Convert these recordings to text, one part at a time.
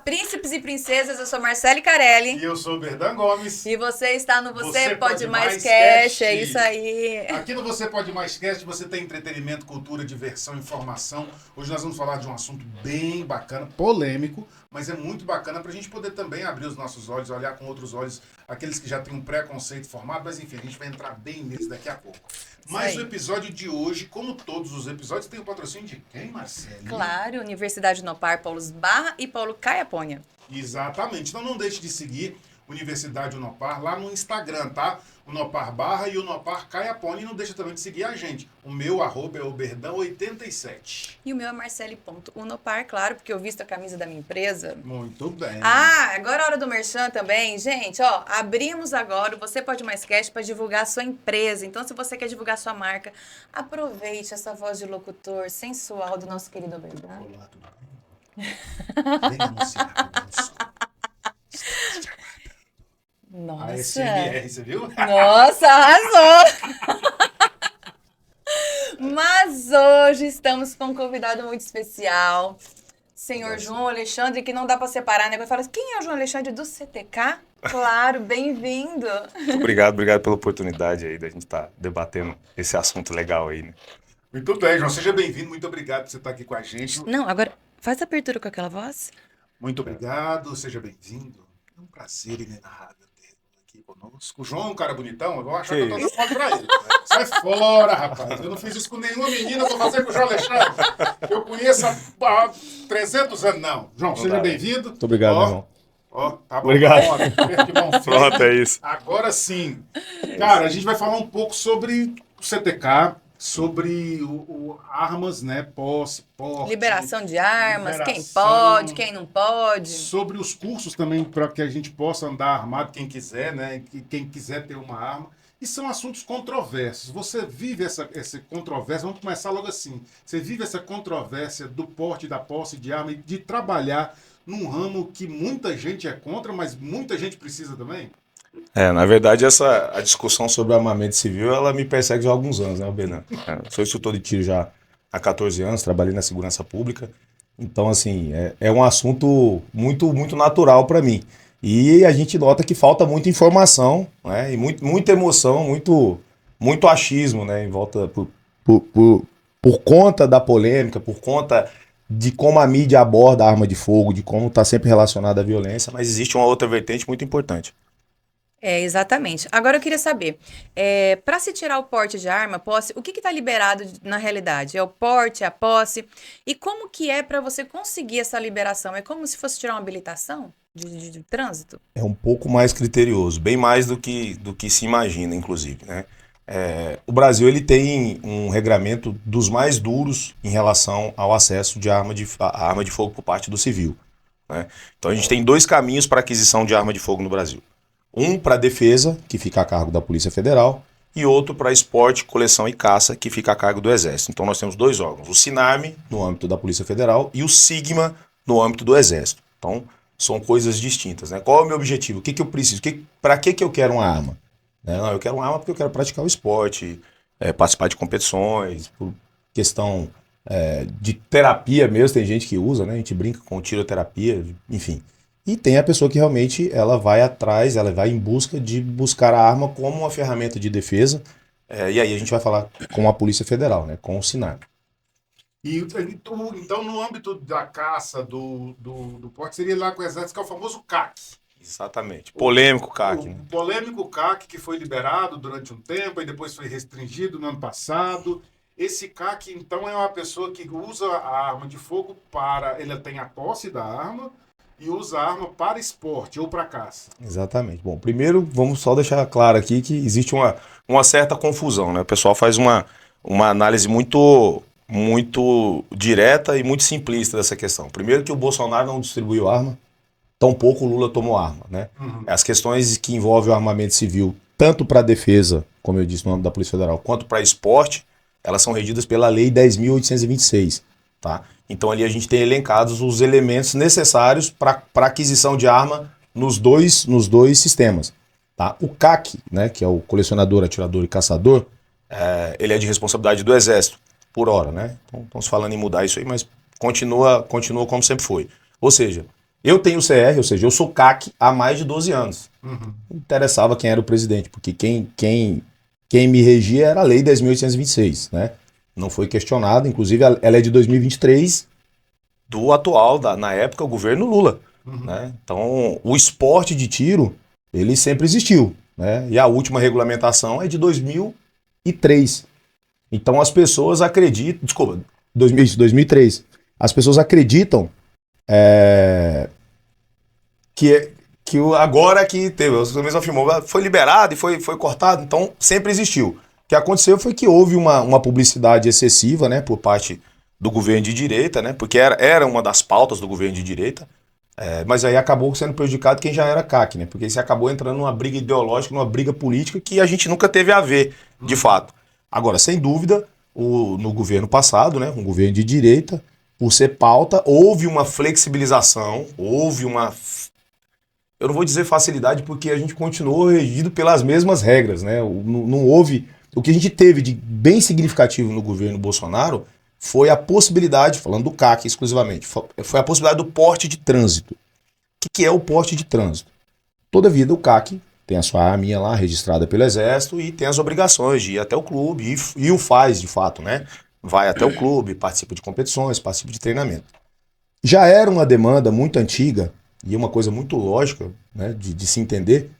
Príncipes e Princesas, eu sou Marcele Carelli. E eu sou o Berdan Gomes. E você está no Você Pode Mais Cast. Cast, é isso aí. Aqui no Você Pode Mais Cast você tem entretenimento, cultura, diversão, informação. Hoje nós vamos falar de um assunto bem bacana, polêmico, mas é muito bacana para a gente poder também abrir os nossos olhos, olhar com outros olhos aqueles que já têm um preconceito formado, mas enfim, a gente vai entrar bem neles daqui a pouco. Mas o episódio de hoje, como todos os episódios, tem o patrocínio de quem, Marcele? Claro, Universidade Unopar, Paulos Barra e Paulo Caiapônia. Exatamente. Então não deixe de seguir Universidade Unopar lá no Instagram, tá? Unopar Barra e Unopar Caiapônia. E não deixa também de seguir a gente. O meu arroba é o Berdão87. E o meu é Marcele.unopar, claro, porque eu visto a camisa da minha empresa. Muito bem. Ah, agora é a hora do merchan também. Gente, ó, abrimos agora o Você Pode Mais Cast para divulgar a sua empresa. Então, se você quer divulgar a sua marca, aproveite essa voz de locutor sensual do nosso querido Berdão. Olá, tudo bem? Vem anunciar o nosso. Nossa. A SMR, você viu? Nossa, arrasou! Mas hoje estamos com um convidado muito especial, senhor João Alexandre, que não dá para separar, né? Quando fala, quem é o João Alexandre do CTK? Claro, bem-vindo! Obrigado pela oportunidade aí da gente estar debatendo esse assunto legal aí, né? Muito bem, João. Seja bem-vindo. Muito obrigado por você estar aqui com a gente. Não, agora faz a abertura com aquela voz. Muito obrigado. Seja bem-vindo. É um prazer inenarrável ter aqui conosco. O João é um cara bonitão. Eu vou achar que eu tô dando mole pra ele. Sai fora, rapaz. Eu não fiz isso com nenhuma menina. Eu vou fazer com o João Alexandre. Eu conheço há 300 anos. Não. João, seja bem-vindo. Muito obrigado, meu irmão. Ó, tá bom. Obrigado. Que bom. Pronto, é isso. Agora sim. Cara, a gente vai falar um pouco sobre o CTK, sobre armas, né? Posse, porte. Liberação de armas, quem liberação, pode, quem não pode. Sobre os cursos também, para que a gente possa andar armado, quem quiser, né? Quem quiser ter uma arma. E são assuntos controversos. Você vive essa controvérsia, vamos começar logo assim. Você vive essa controvérsia do porte, da posse de arma e de trabalhar num ramo que muita gente é contra, mas muita gente precisa também? Na verdade, a discussão sobre armamento civil, ela me persegue já há alguns anos, né, Benan? Sou instrutor de tiro já há 14 anos, trabalhei na segurança pública. Então, assim, é um assunto muito, muito natural para mim. E a gente nota que falta muita informação, né, e muita emoção, muito achismo, né, em volta por conta da polêmica, por conta de como a mídia aborda a arma de fogo, de como está sempre relacionada à violência, mas existe uma outra vertente muito importante. Exatamente. Agora eu queria saber, para se tirar o porte de arma, posse, o que está liberado na realidade? É o porte, é a posse? E como que é para você conseguir essa liberação? É como se fosse tirar uma habilitação de trânsito? É um pouco mais criterioso, bem mais do que se imagina, inclusive, né? O Brasil ele tem um regramento dos mais duros em relação ao acesso de arma de fogo por parte do civil, né? Então a gente tem dois caminhos para aquisição de arma de fogo no Brasil. Um para defesa, que fica a cargo da Polícia Federal, e outro para esporte, coleção e caça, que fica a cargo do Exército. Então nós temos dois órgãos, o SINARME, no âmbito da Polícia Federal, e o SIGMA, no âmbito do Exército. Então são coisas distintas, né? Qual é o meu objetivo? O que eu preciso? Para que eu quero uma arma? Não, eu quero uma arma porque eu quero praticar o esporte, participar de competições, por questão de terapia mesmo, tem gente que usa, né? A gente brinca com tiroterapia, enfim. E tem a pessoa que realmente ela vai atrás, ela vai em busca de buscar a arma como uma ferramenta de defesa. E aí a gente vai falar com a Polícia Federal, né? Com o SINAR. Então, no âmbito da caça, do porte, seria lá com o Exército, que é o famoso CAC. Exatamente. Polêmico CAC. O polêmico CAC, que foi liberado durante um tempo e depois foi restringido no ano passado. Esse CAC, então, é uma pessoa que usa a arma de fogo ele tem a posse da arma e usa a arma para esporte ou para caça. Exatamente. Bom, primeiro vamos só deixar claro aqui que existe uma certa confusão, né? O pessoal faz uma análise muito direta e muito simplista dessa questão. Primeiro que o Bolsonaro não distribuiu arma, tampouco o Lula tomou arma, né? Uhum. As questões que envolvem o armamento civil, tanto para defesa, como eu disse no âmbito da Polícia Federal, quanto para esporte, elas são regidas pela Lei 10.826, tá? Então ali a gente tem elencados os elementos necessários para aquisição de arma nos dois sistemas, tá? O CAC, né, que é o colecionador, atirador e caçador, ele é de responsabilidade do Exército, por hora, né? Então estamos falando em mudar isso aí, mas continua como sempre foi. Ou seja, Eu tenho CR, ou seja, eu sou CAC há mais de 12 anos. Uhum. Não interessava quem era o presidente, porque quem me regia era a Lei 10.826, né? Não foi questionada, inclusive ela é de 2023, do atual, na época, o governo Lula. Né? Então, o esporte de tiro, ele sempre existiu. Né? E a última regulamentação é de 2003. Então, as pessoas acreditam... Desculpa, 2003. As pessoas acreditam que agora que teve, você mesmo afirmou, foi liberado e foi cortado, então sempre existiu. O que aconteceu foi que houve uma publicidade excessiva, né, por parte do governo de direita, né, porque era uma das pautas do governo de direita, mas aí acabou sendo prejudicado quem já era CAC, né, porque você acabou entrando numa briga ideológica, numa briga política que a gente nunca teve a ver, de fato. Agora, sem dúvida, no governo passado, né, um governo de direita, por ser pauta, houve uma flexibilização, eu não vou dizer facilidade, porque a gente continuou regido pelas mesmas regras, né? Não houve... O que a gente teve de bem significativo no governo Bolsonaro foi a possibilidade, falando do CAC exclusivamente, foi a possibilidade do porte de trânsito. O que é o porte de trânsito? Toda vida o CAC tem a sua arminha lá registrada pelo Exército e tem as obrigações de ir até o clube e o faz, de fato, né? Vai até o clube, participa de competições, participa de treinamento. Já era uma demanda muito antiga e uma coisa muito lógica, né, de se entender,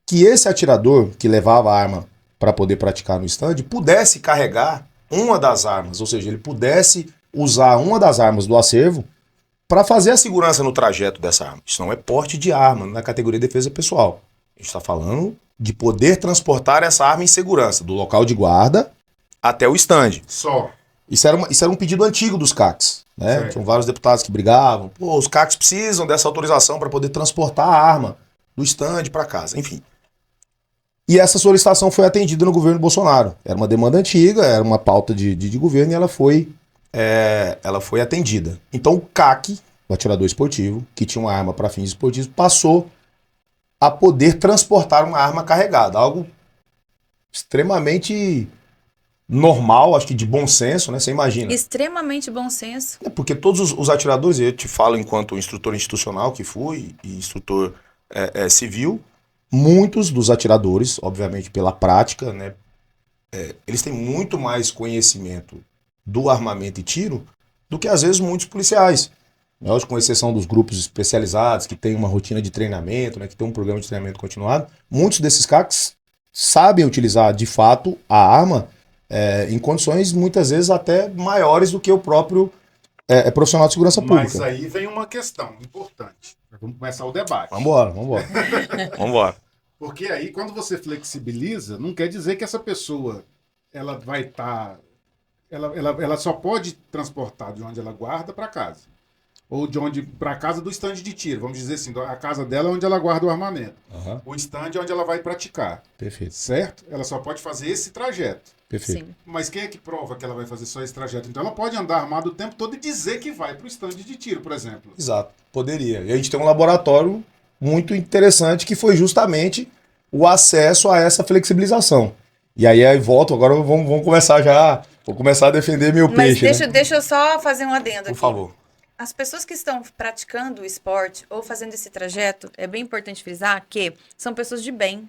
que esse atirador que levava a arma para poder praticar no stand pudesse carregar uma das armas, ou seja, ele pudesse usar uma das armas do acervo para fazer a segurança no trajeto dessa arma. Isso não é porte de arma na categoria de defesa pessoal. A gente está falando de poder transportar essa arma em segurança, do local de guarda até o stand. Só. Isso era um pedido antigo dos CACs. Né? Tinham vários deputados que brigavam. Pô, os CACs precisam dessa autorização para poder transportar a arma do stand para casa. Enfim. E essa solicitação foi atendida no governo Bolsonaro. Era uma demanda antiga, era uma pauta de governo e ela foi atendida. Então o CAC, o atirador esportivo, que tinha uma arma para fins esportivos, passou a poder transportar uma arma carregada. Algo extremamente normal, acho que de bom senso, né? Você imagina. Extremamente bom senso. Porque todos os atiradores, eu te falo enquanto instrutor institucional que fui e instrutor civil, muitos dos atiradores, obviamente pela prática, né? Eles têm muito mais conhecimento do armamento e tiro do que às vezes muitos policiais. Com exceção dos grupos especializados que têm uma rotina de treinamento, né? Que tem um programa de treinamento continuado, muitos desses CACs sabem utilizar de fato a arma em condições muitas vezes até maiores do que o próprio profissional de segurança pública. Mas aí vem uma questão importante. Vamos começar o debate. Vambora. Vambora. Porque aí quando você flexibiliza, não quer dizer que essa pessoa ela vai estar... Ela só pode transportar de onde ela guarda para casa. Ou de onde para casa do stand de tiro. Vamos dizer assim, a casa dela é onde ela guarda o armamento. Uhum. O stand é onde ela vai praticar. Perfeito. Certo? Ela só pode fazer esse trajeto. Perfeito. Sim. Mas quem é que prova que ela vai fazer só esse trajeto? Então ela pode andar armada o tempo todo e dizer que vai para o stand de tiro, por exemplo. Exato, poderia. E a gente tem um laboratório muito interessante que foi justamente o acesso a essa flexibilização. E aí volto, agora vamos começar já, vou começar a defender meu peixe. Mas né? deixa eu só fazer um adendo aqui. Por favor. As pessoas que estão praticando o esporte ou fazendo esse trajeto, é bem importante frisar que são pessoas de bem.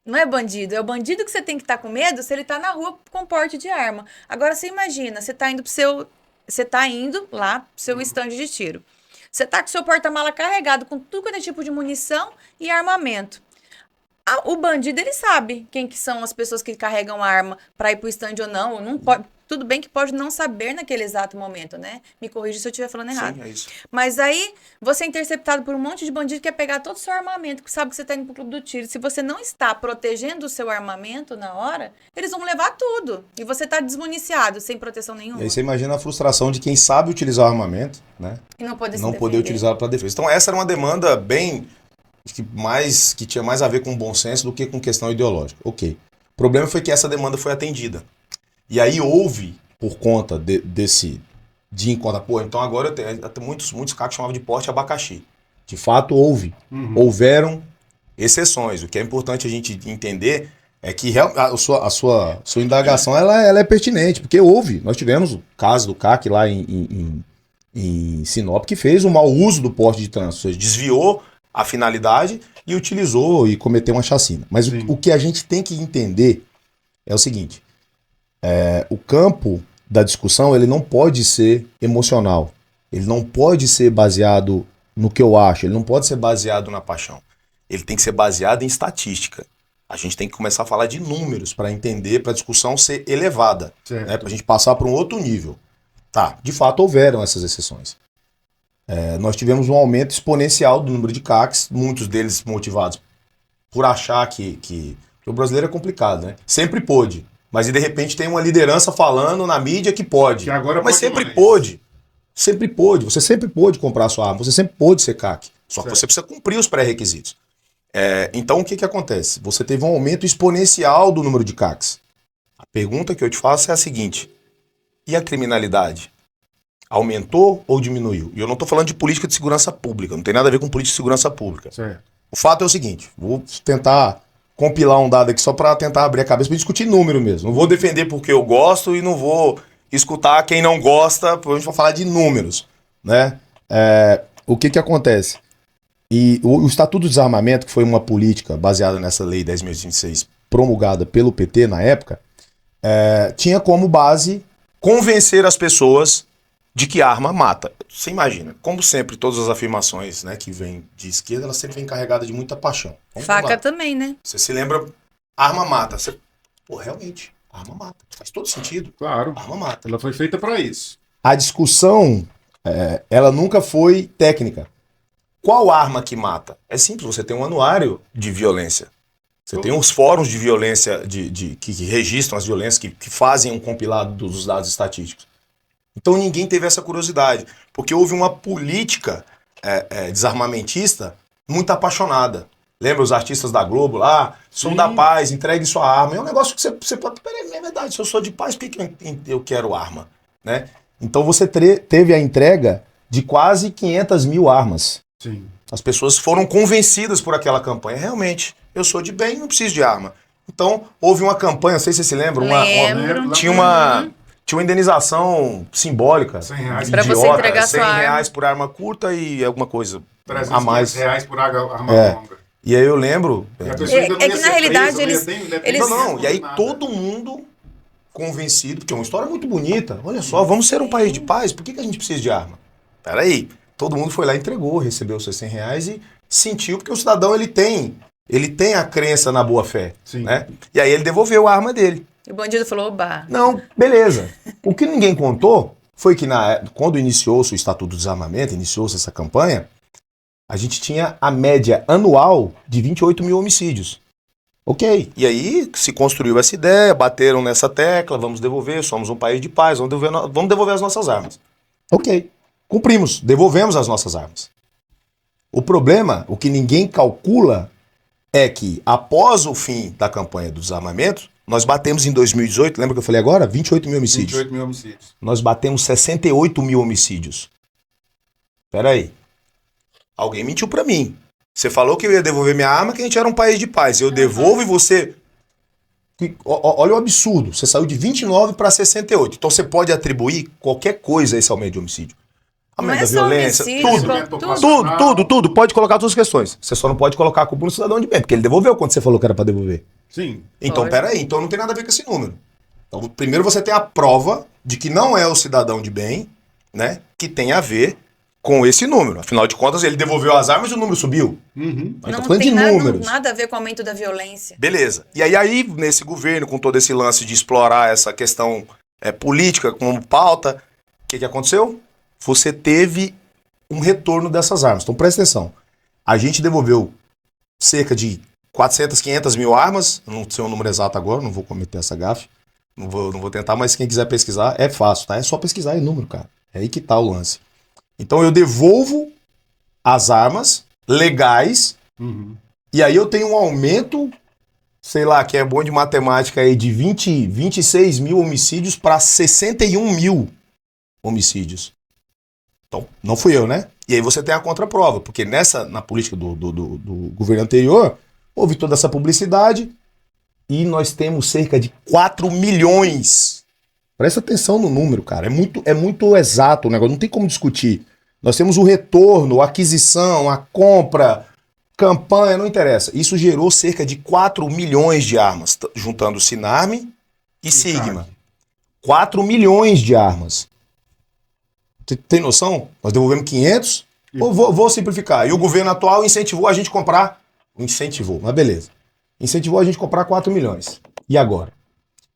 Não é bandido, é o bandido que você tem que estar com medo se ele está na rua com porte de arma. Agora você imagina, você está indo lá pro seu estande de tiro. Você está com seu porta-mala carregado com tudo quanto é tipo de munição e armamento. O bandido, ele sabe quem que são as pessoas que carregam arma para ir pro estande ou não. Não pode, tudo bem que pode não saber naquele exato momento, né? Me corrija se eu estiver falando errado. Sim, é isso. Mas aí, você é interceptado por um monte de bandido que quer pegar todo o seu armamento, que sabe que você está indo pro clube do tiro. Se você não está protegendo o seu armamento na hora, eles vão levar tudo. E você está desmuniciado, sem proteção nenhuma. E aí você imagina a frustração de quem sabe utilizar o armamento, né? E não poder Não poder utilizá-lo para defesa. Então essa era uma demanda bem... que tinha mais a ver com bom senso do que com questão ideológica. Ok. O problema foi que essa demanda foi atendida. E aí houve, por conta de encontrar, então agora até muitos CACs chamavam de porte abacaxi. De fato houve. Houveram exceções. O que é importante a gente entender é que a sua indagação ela é pertinente, porque houve. Nós tivemos o caso do CAC lá em em Sinop que fez um mau uso do porte de trânsito, ou seja, desviou a finalidade e utilizou e cometeu uma chacina. Mas o que a gente tem que entender é o seguinte, o campo da discussão ele não pode ser emocional, ele não pode ser baseado no que eu acho, ele não pode ser baseado na paixão, ele tem que ser baseado em estatística. A gente tem que começar a falar de números para entender, para a discussão ser elevada, né, para a gente passar para um outro nível. Tá, de fato houveram essas exceções. Nós tivemos um aumento exponencial do número de CACs, muitos deles motivados por achar que o brasileiro é complicado, né? Sempre pôde, mas de repente tem uma liderança falando na mídia que pode. Que agora mas pode sempre mais. pôde. Sempre pôde. Você sempre pôde comprar a sua arma, você sempre pôde ser CAC. Só que Certo. você precisa cumprir os pré-requisitos. Então o que acontece? Você teve um aumento exponencial do número de CACs. A pergunta que eu te faço é a seguinte: e a criminalidade? Aumentou ou diminuiu? E eu não estou falando de política de segurança pública, não tem nada a ver com política de segurança pública. Certo. O fato é o seguinte, vou tentar compilar um dado aqui só para tentar abrir a cabeça para discutir número mesmo. Não vou defender porque eu gosto e não vou escutar quem não gosta, porque a gente vai falar de números, né? O que acontece? E o Estatuto do Desarmamento, que foi uma política baseada nessa lei 10.026 promulgada pelo PT na época, tinha como base convencer as pessoas de que arma mata. Você imagina, como sempre, todas as afirmações, né, que vêm de esquerda, elas sempre vêm carregadas de muita paixão. Vamos Faca lá. também, né? Você se lembra, arma mata. Pô, realmente, arma mata. Faz todo sentido. Claro. Arma mata. Ela foi feita para isso. A discussão, ela nunca foi técnica. Qual arma que mata? É simples, você tem um anuário de violência. Você tem os fóruns de violência que registram as violências, que fazem um compilado dos dados estatísticos. Então ninguém teve essa curiosidade, porque houve uma política desarmamentista muito apaixonada. Lembra os artistas da Globo lá? Sou da paz, entregue sua arma. É um negócio que você pode... Peraí, é verdade, se eu sou de paz, por que eu quero arma? Né? Então você teve a entrega de quase 500 mil armas. Sim. As pessoas foram convencidas por aquela campanha. Realmente, eu sou de bem, não preciso de arma. Então, houve uma campanha, não sei se você se lembra, Lembro. tinha uma indenização simbólica. R$100. Pra você idiota, entregar sua arma. R$100 por arma curta e alguma coisa a 300 mais. reais por arma longa. E aí eu lembro... E a pessoa ainda não ia que ser na realidade presa, eles- Não, e aí nada. todo mundo convencido, porque é uma história muito bonita. Olha só, vamos ser um país de paz, por que a gente precisa de arma? Peraí, todo mundo foi lá e entregou, recebeu os seus R$100 e sentiu, porque o cidadão ele tem a crença na boa-fé, Sim. né? E aí ele devolveu a arma dele. E o bandido falou, oba. Não, beleza. O que ninguém contou foi que quando iniciou-se o Estatuto do Desarmamento, iniciou-se essa campanha, a gente tinha a média anual de 28 mil homicídios. Ok. E aí se construiu essa ideia, bateram nessa tecla, vamos devolver, somos um país de paz, vamos devolver as nossas armas. Ok. Cumprimos, devolvemos as nossas armas. O problema, o que ninguém calcula, é que após o fim da campanha do desarmamento, nós batemos em 2018, lembra que eu falei agora? 28 mil homicídios. 28 mil homicídios. Nós batemos 68 mil homicídios. Peraí. Alguém mentiu pra mim. Você falou que eu ia devolver minha arma, que a gente era um país de paz. Eu devolvo e você... Olha o absurdo. Você saiu de 29 para 68. Então você pode atribuir qualquer coisa a esse aumento de homicídio. Não Aumento é da só violência, homicídio, tudo. Pode colocar todas as questões. Você só não pode colocar a culpa no cidadão de bem, porque ele devolveu quando você falou que era pra devolver. Sim. Então, Pode. peraí, então não tem nada a ver com esse número. Então, primeiro você tem a prova de que não é o cidadão de bem, né, que tem a ver com esse número. Afinal de contas, ele devolveu as armas e o número subiu. Uhum. A gente tá Não falando tem de números. nada a ver com o aumento da violência. Beleza. E aí, nesse governo, com todo esse lance de explorar essa questão política como pauta, o que aconteceu? Você teve um retorno dessas armas. Então, presta atenção. A gente devolveu cerca de 400, 500 mil armas. Eu não sei o número exato agora, não vou cometer essa gafe. Não vou tentar, mas quem quiser pesquisar, é fácil, tá? É só pesquisar aí o número, cara. É aí que tá o lance. Então, eu devolvo as armas legais. Uhum. E aí eu tenho um aumento, sei lá, que é bom de matemática aí, de 26 mil homicídios para 61 mil homicídios. Então, não fui eu, né? E aí você tem a contraprova, porque na política do governo anterior, houve toda essa publicidade e nós temos cerca de 4 milhões Presta atenção no número, cara. É muito exato o negócio, não tem como discutir. Nós temos o retorno, a aquisição, a compra, campanha, não interessa. Isso gerou cerca de 4 milhões de armas, juntando Sinarme e Sigma. 4 milhões de armas. Tem noção? Nós devolvemos 500. Vou simplificar. E o governo atual incentivou a gente a comprar. Incentivou, mas beleza. Incentivou a gente a comprar 4 milhões. E agora?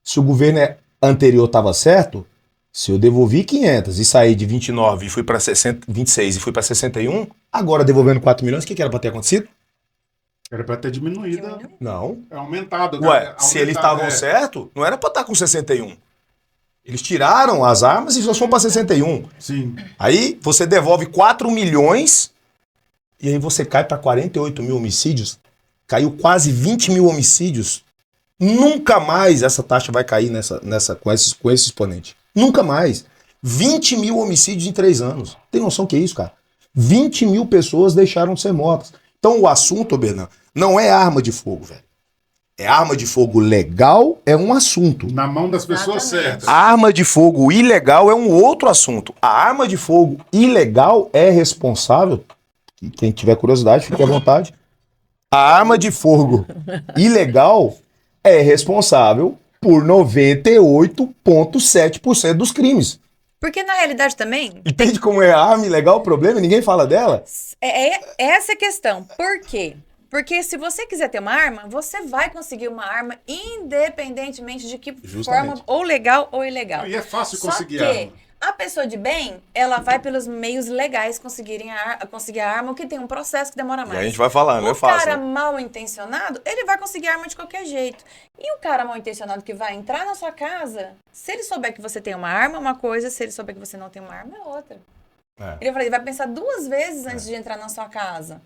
Se o governo anterior estava certo, se eu devolvi 500 e saí de 29 e fui para 26 e fui para 61, agora devolvendo 4 milhões, o que era para ter acontecido? Era para ter diminuído. Não. É aumentado. Ué, se eles estavam certos, não era para estar com 61. Eles tiraram as armas e só foram para 61. Sim. Aí você devolve 4 milhões e aí você cai para 48 mil homicídios. Caiu quase 20 mil homicídios. Nunca mais essa taxa vai cair com esse exponente. Nunca mais. 20 mil homicídios em 3 anos. Tem noção que é isso, cara? 20 mil pessoas deixaram de ser mortas. Então o assunto, Bernan, não é arma de fogo, velho. É arma de fogo legal, é um assunto. Na mão das pessoas certas. A arma de fogo ilegal é um outro assunto. A arma de fogo ilegal é responsável, quem tiver curiosidade, fique à vontade. A arma de fogo ilegal é responsável por 98,7% dos crimes. Porque na realidade também... Entende como é a arma ilegal o problema e ninguém fala dela? Essa é a questão. Por quê? Porque se você quiser ter uma arma, você vai conseguir uma arma independentemente de que forma, ou legal ou ilegal. E é fácil conseguir Só que arma. a pessoa de bem, ela vai pelos meios legais conseguir a arma, o que tem um processo que demora mais. E a gente vai falar, não é fácil. O cara mal intencionado, ele vai conseguir arma de qualquer jeito. E o cara mal intencionado que vai entrar na sua casa, se ele souber que você tem uma arma, é uma coisa, se ele souber que você não tem uma arma, é outra. Ele vai pensar 2 vezes antes de entrar na sua casa.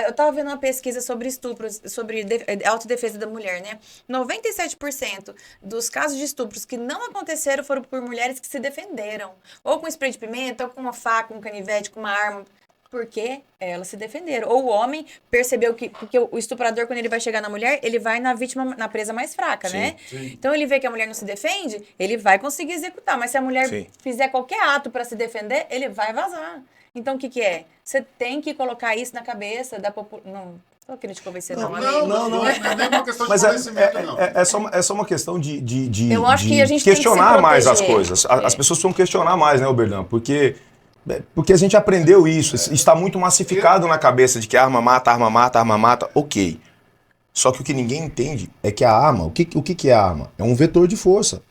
Eu tava vendo uma pesquisa sobre estupros, sobre autodefesa da mulher, né? 97% dos casos de estupros que não aconteceram foram por mulheres que se defenderam. Ou com spray de pimenta, ou com uma faca, um canivete, com uma arma. Porque elas se defenderam. Ou o homem percebeu que... Porque o estuprador, quando ele vai chegar na mulher, ele vai na vítima, na presa mais fraca, né? Sim. Então ele vê que a mulher não se defende, ele vai conseguir executar. Mas se a mulher fizer qualquer ato para se defender, ele vai vazar. Então, o que é? Você tem que colocar isso na cabeça da população. Não estou querendo te convencer, não. Não é nem uma questão de Mas conhecimento, não. É só uma questão de Eu acho que a gente questionar tem que se mais as proteger. coisas. As pessoas precisam questionar mais, né, Bernan? Porque a gente aprendeu isso. Está muito massificado na cabeça de que arma mata, arma mata, arma mata. Ok. Só que o que ninguém entende é que a arma, o que é a arma? É um vetor de força.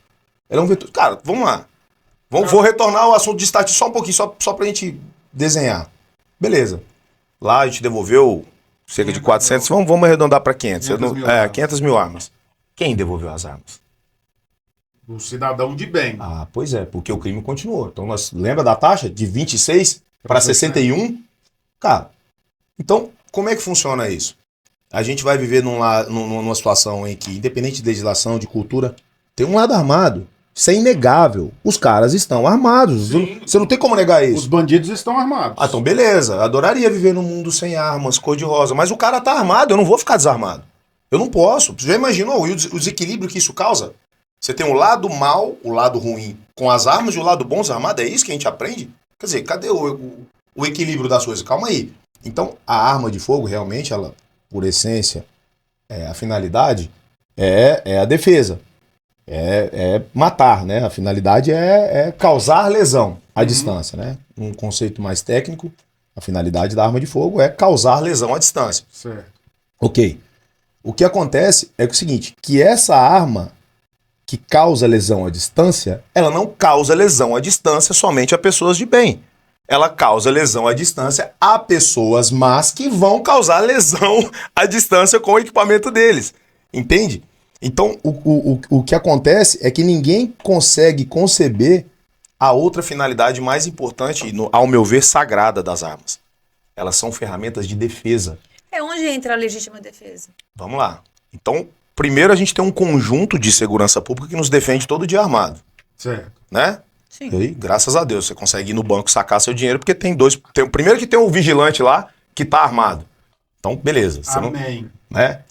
Ela é um vetor... Cara, vamos lá. Vou retornar ao assunto de estatística só um pouquinho, só pra gente desenhar. Beleza. Lá a gente devolveu cerca de 400, vamos arredondar para 500. 500 mil armas. Quem devolveu as armas? O cidadão de bem. Ah, pois é, porque o crime continuou. Então, lembra da taxa? De 26 para 61? Cara, então, como é que funciona isso? A gente vai viver numa situação em que, independente de legislação, de cultura, tem um lado armado. Isso é inegável. Os caras estão armados. Sim. Você não tem como negar isso. Os bandidos estão armados. Ah, então beleza. Adoraria viver num mundo sem armas, cor-de-rosa. Mas o cara tá armado, eu não vou ficar desarmado. Eu não posso. Você já imaginou o desequilíbrio que isso causa? Você tem o lado mal, o lado ruim com as armas e o lado bom desarmado. É isso que a gente aprende? Quer dizer, cadê o equilíbrio das coisas? Calma aí. Então, a arma de fogo, realmente, ela, por essência, a finalidade é a defesa. É matar, né? A finalidade é causar lesão à distância, né? Um conceito mais técnico, a finalidade da arma de fogo é causar lesão à distância. Certo. Ok. O que acontece é o seguinte, que essa arma que causa lesão à distância, ela não causa lesão à distância somente a pessoas de bem. Ela causa lesão à distância a pessoas más que vão causar lesão à distância com o equipamento deles. Entende? Então, o que acontece é que ninguém consegue conceber a outra finalidade mais importante, ao meu ver, sagrada das armas. Elas são ferramentas de defesa. É onde entra a legítima defesa. Vamos lá. Então, primeiro a gente tem um conjunto de segurança pública que nos defende todo dia armado. Certo. Né? Sim. E aí, graças a Deus, você consegue ir no banco sacar seu dinheiro, porque tem dois... primeiro que tem o vigilante lá, que tá armado. Então, beleza. Você Amém. né?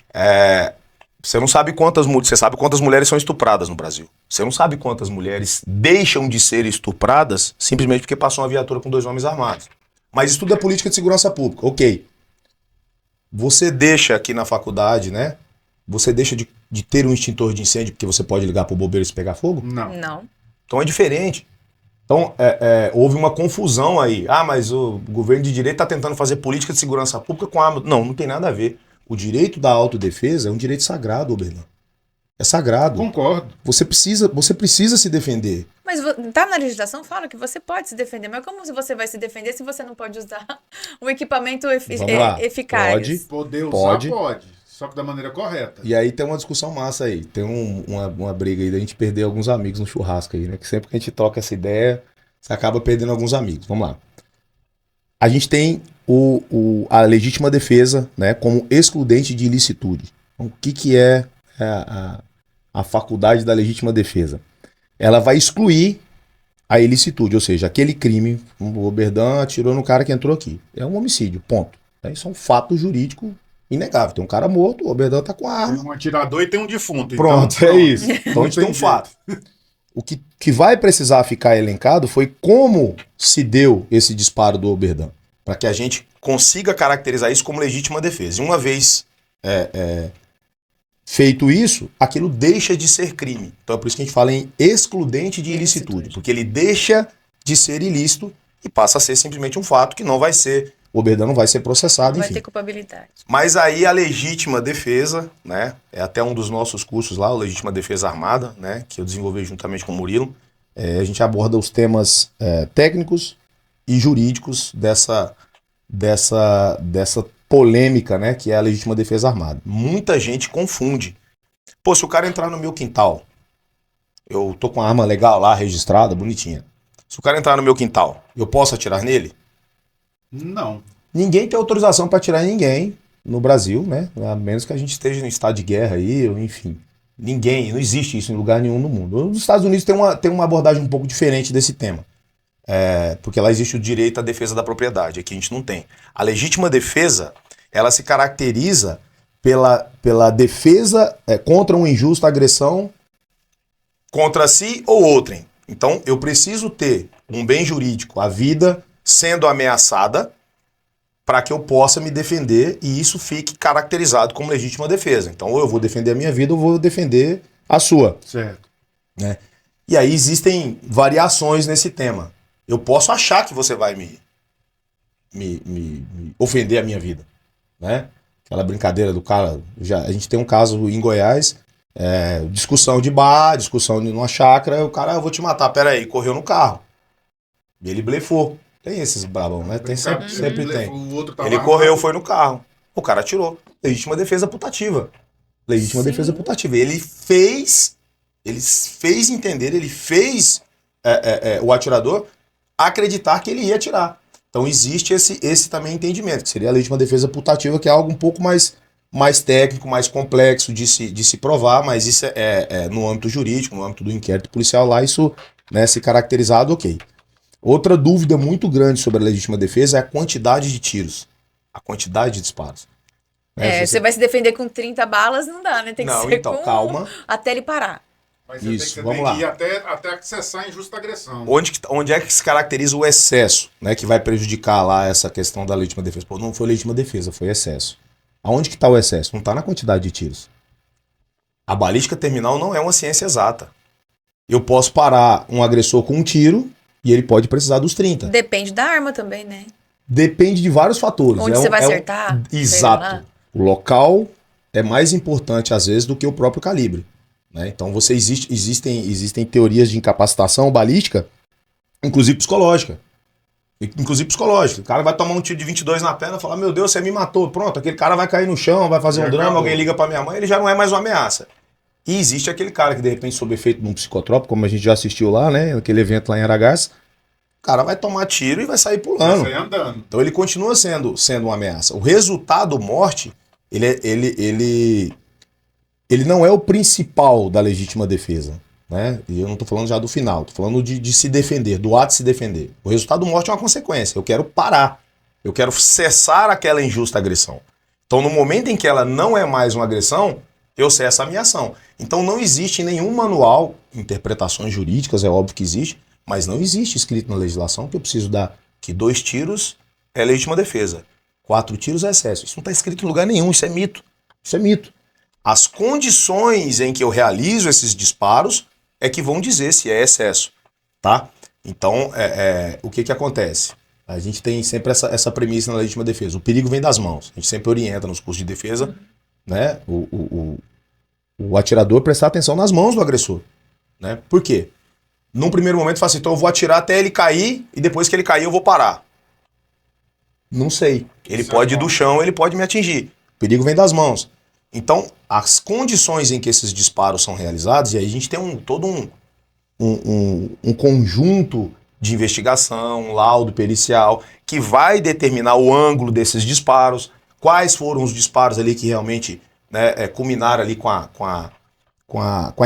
Você não sabe quantas mulheres, você sabe quantas mulheres são estupradas no Brasil. Você não sabe quantas mulheres deixam de ser estupradas simplesmente porque passou uma viatura com 2 homens armados. Mas isso tudo é política de segurança pública. Ok. Você deixa aqui na faculdade, né? Você deixa de ter um extintor de incêndio porque você pode ligar pro bombeiro e pegar fogo? Não. Então é diferente. Então, houve uma confusão aí. Ah, mas o governo de direito está tentando fazer política de segurança pública com arma. Não tem nada a ver. O direito da autodefesa é um direito sagrado, Oberdan. É sagrado. Concordo. Você precisa se defender. Mas tá na legislação, fala que você pode se defender. Mas como você vai se defender se você não pode usar um equipamento eficaz? Poder usar, Pode. pode. Só que da maneira correta. E aí tem uma discussão massa aí. Tem uma briga aí da gente perder alguns amigos no churrasco aí, né? Que sempre que a gente troca essa ideia, você acaba perdendo alguns amigos. Vamos lá. A gente tem a legítima defesa, né, como excludente de ilicitude. Então, o que é a faculdade da legítima defesa? Ela vai excluir a ilicitude, ou seja, aquele crime, o Oberdan atirou no cara que entrou aqui. É um homicídio, ponto. Isso é um fato jurídico inegável. Tem um cara morto, o Oberdan tá com a arma. Tem um atirador e tem um defunto. Pronto, então, é isso. Então a gente tem um fato. O que vai precisar ficar elencado foi como se deu esse disparo do Oberdan, para que a gente consiga caracterizar isso como legítima defesa. E uma vez feito isso, aquilo deixa de ser crime. Então é por isso que a gente fala em excludente de ilicitude, porque ele deixa de ser ilícito e passa a ser simplesmente um fato que não vai ser, o Oberdan não vai ser processado, Vai enfim. ter culpabilidade. Mas aí a legítima defesa, né, é até um dos nossos cursos lá, o Legítima Defesa Armada, né, que eu desenvolvi juntamente com o Murilo. A gente aborda os temas técnicos e jurídicos dessa polêmica, né, que é a legítima defesa armada. Muita gente confunde. Pô, se o cara entrar no meu quintal, eu tô com a arma legal lá, registrada, bonitinha. Se o cara entrar no meu quintal, eu posso atirar nele? Não. Ninguém tem autorização para atirar em ninguém no Brasil, né? A menos que a gente esteja em estado de guerra aí, ou enfim. Ninguém, não existe isso em lugar nenhum no mundo. Os Estados Unidos tem uma abordagem um pouco diferente desse tema. Porque lá existe o direito à defesa da propriedade, aqui a gente não tem. A legítima defesa, ela se caracteriza pela defesa contra uma injusta agressão contra si ou outrem. Então, eu preciso ter um bem jurídico, a vida sendo ameaçada, para que eu possa me defender e isso fique caracterizado como legítima defesa. Então, ou eu vou defender a minha vida ou vou defender a sua. Certo. Né? E aí existem variações nesse tema. Eu posso achar que você vai me ofender a minha vida, né? Aquela brincadeira do cara... a gente tem um caso em Goiás, discussão de bar, discussão numa chácara, o cara, eu vou te matar, peraí, correu no carro. E ele blefou. Tem esses brabão, né? Sempre tem. Ele correu, foi no carro. O cara atirou. Legítima defesa putativa. Legítima defesa putativa. Ele fez entender, ele fez o atirador acreditar que ele ia atirar. Então existe esse também entendimento, que seria a legítima defesa putativa, que é algo um pouco mais técnico, mais complexo de se provar, mas isso é no âmbito jurídico, no âmbito do inquérito policial lá, isso, né, se caracterizado, ok. Outra dúvida muito grande sobre a legítima defesa é a quantidade de tiros, a quantidade de disparos. Você vai se defender com 30 balas, não dá, né? Tem que ser então, com... calma. Até ele parar. Mas Isso, vamos vamos tem lá. que ir até acessar a injusta agressão. Onde é que se caracteriza o excesso, né, que vai prejudicar lá essa questão da legítima defesa? Pô, não foi legítima defesa, foi excesso. Aonde que está o excesso? Não está na quantidade de tiros. A balística terminal não é uma ciência exata. Eu posso parar um agressor com um tiro e ele pode precisar dos 30. Depende da arma também, né? Depende de vários fatores. Onde você vai acertar? Exato. O local é mais importante, às vezes, do que o próprio calibre. Né? Então, existem teorias de incapacitação balística, inclusive psicológica. O cara vai tomar um tiro de 22 na perna e falar, meu Deus, você me matou. Pronto, aquele cara vai cair no chão, vai fazer um drama, alguém liga pra minha mãe, ele já não é mais uma ameaça. E existe aquele cara que, de repente, sob efeito de um psicotrópico, como a gente já assistiu lá, né? Naquele evento lá em Aragaças, o cara vai tomar tiro e vai sair pulando. Vai sair andando. Então ele continua sendo uma ameaça. O resultado morte, ele não é o principal da legítima defesa. Né? E eu não estou falando já do final, estou falando de se defender, do ato de se defender. O resultado morte é uma consequência. Eu quero parar. Eu quero cessar aquela injusta agressão. Então, no momento em que ela não é mais uma agressão, eu cesso a minha ação. Então não existe nenhum manual, interpretações jurídicas, é óbvio que existe, mas não existe escrito na legislação que eu preciso dar que 2 tiros é legítima defesa, 4 tiros é excesso. Isso não está escrito em lugar nenhum, isso é mito. Isso é mito. As condições em que eu realizo esses disparos é que vão dizer se é excesso, tá? Então, o que acontece? A gente tem sempre essa premissa na legítima defesa. O perigo vem das mãos. A gente sempre orienta nos cursos de defesa, né, o atirador prestar atenção nas mãos do agressor, né? Por quê? Num primeiro momento fala assim, então eu vou atirar até ele cair e depois que ele cair eu vou parar. Não sei. Ele pode ir do chão, ele pode me atingir. O perigo vem das mãos. Então, as condições em que esses disparos são realizados, e aí a gente tem todo um conjunto de investigação, um laudo pericial, que vai determinar o ângulo desses disparos, quais foram os disparos ali que realmente, né, culminaram ali com a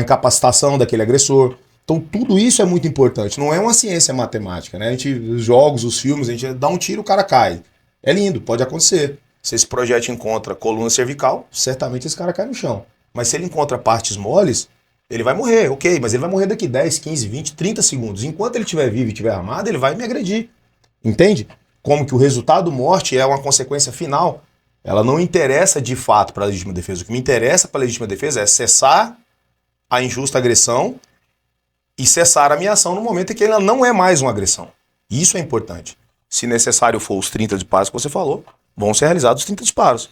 incapacitação daquele agressor. Então tudo isso é muito importante, não é uma ciência matemática, né? Os jogos, os filmes, a gente dá um tiro, o cara cai. É lindo, pode acontecer. Se esse projétil encontra coluna cervical, certamente esse cara cai no chão. Mas se ele encontra partes moles, ele vai morrer, ok, mas ele vai morrer daqui 10, 15, 20, 30 segundos. Enquanto ele estiver vivo e estiver armado, ele vai me agredir. Entende? Como que o resultado morte é uma consequência final. Ela não interessa de fato para a legítima defesa. O que me interessa para a legítima defesa é cessar a injusta agressão e cessar a minha ação no momento em que ela não é mais uma agressão. Isso é importante. Se necessário for os 30 disparos que você falou, vão ser realizados os 30 disparos.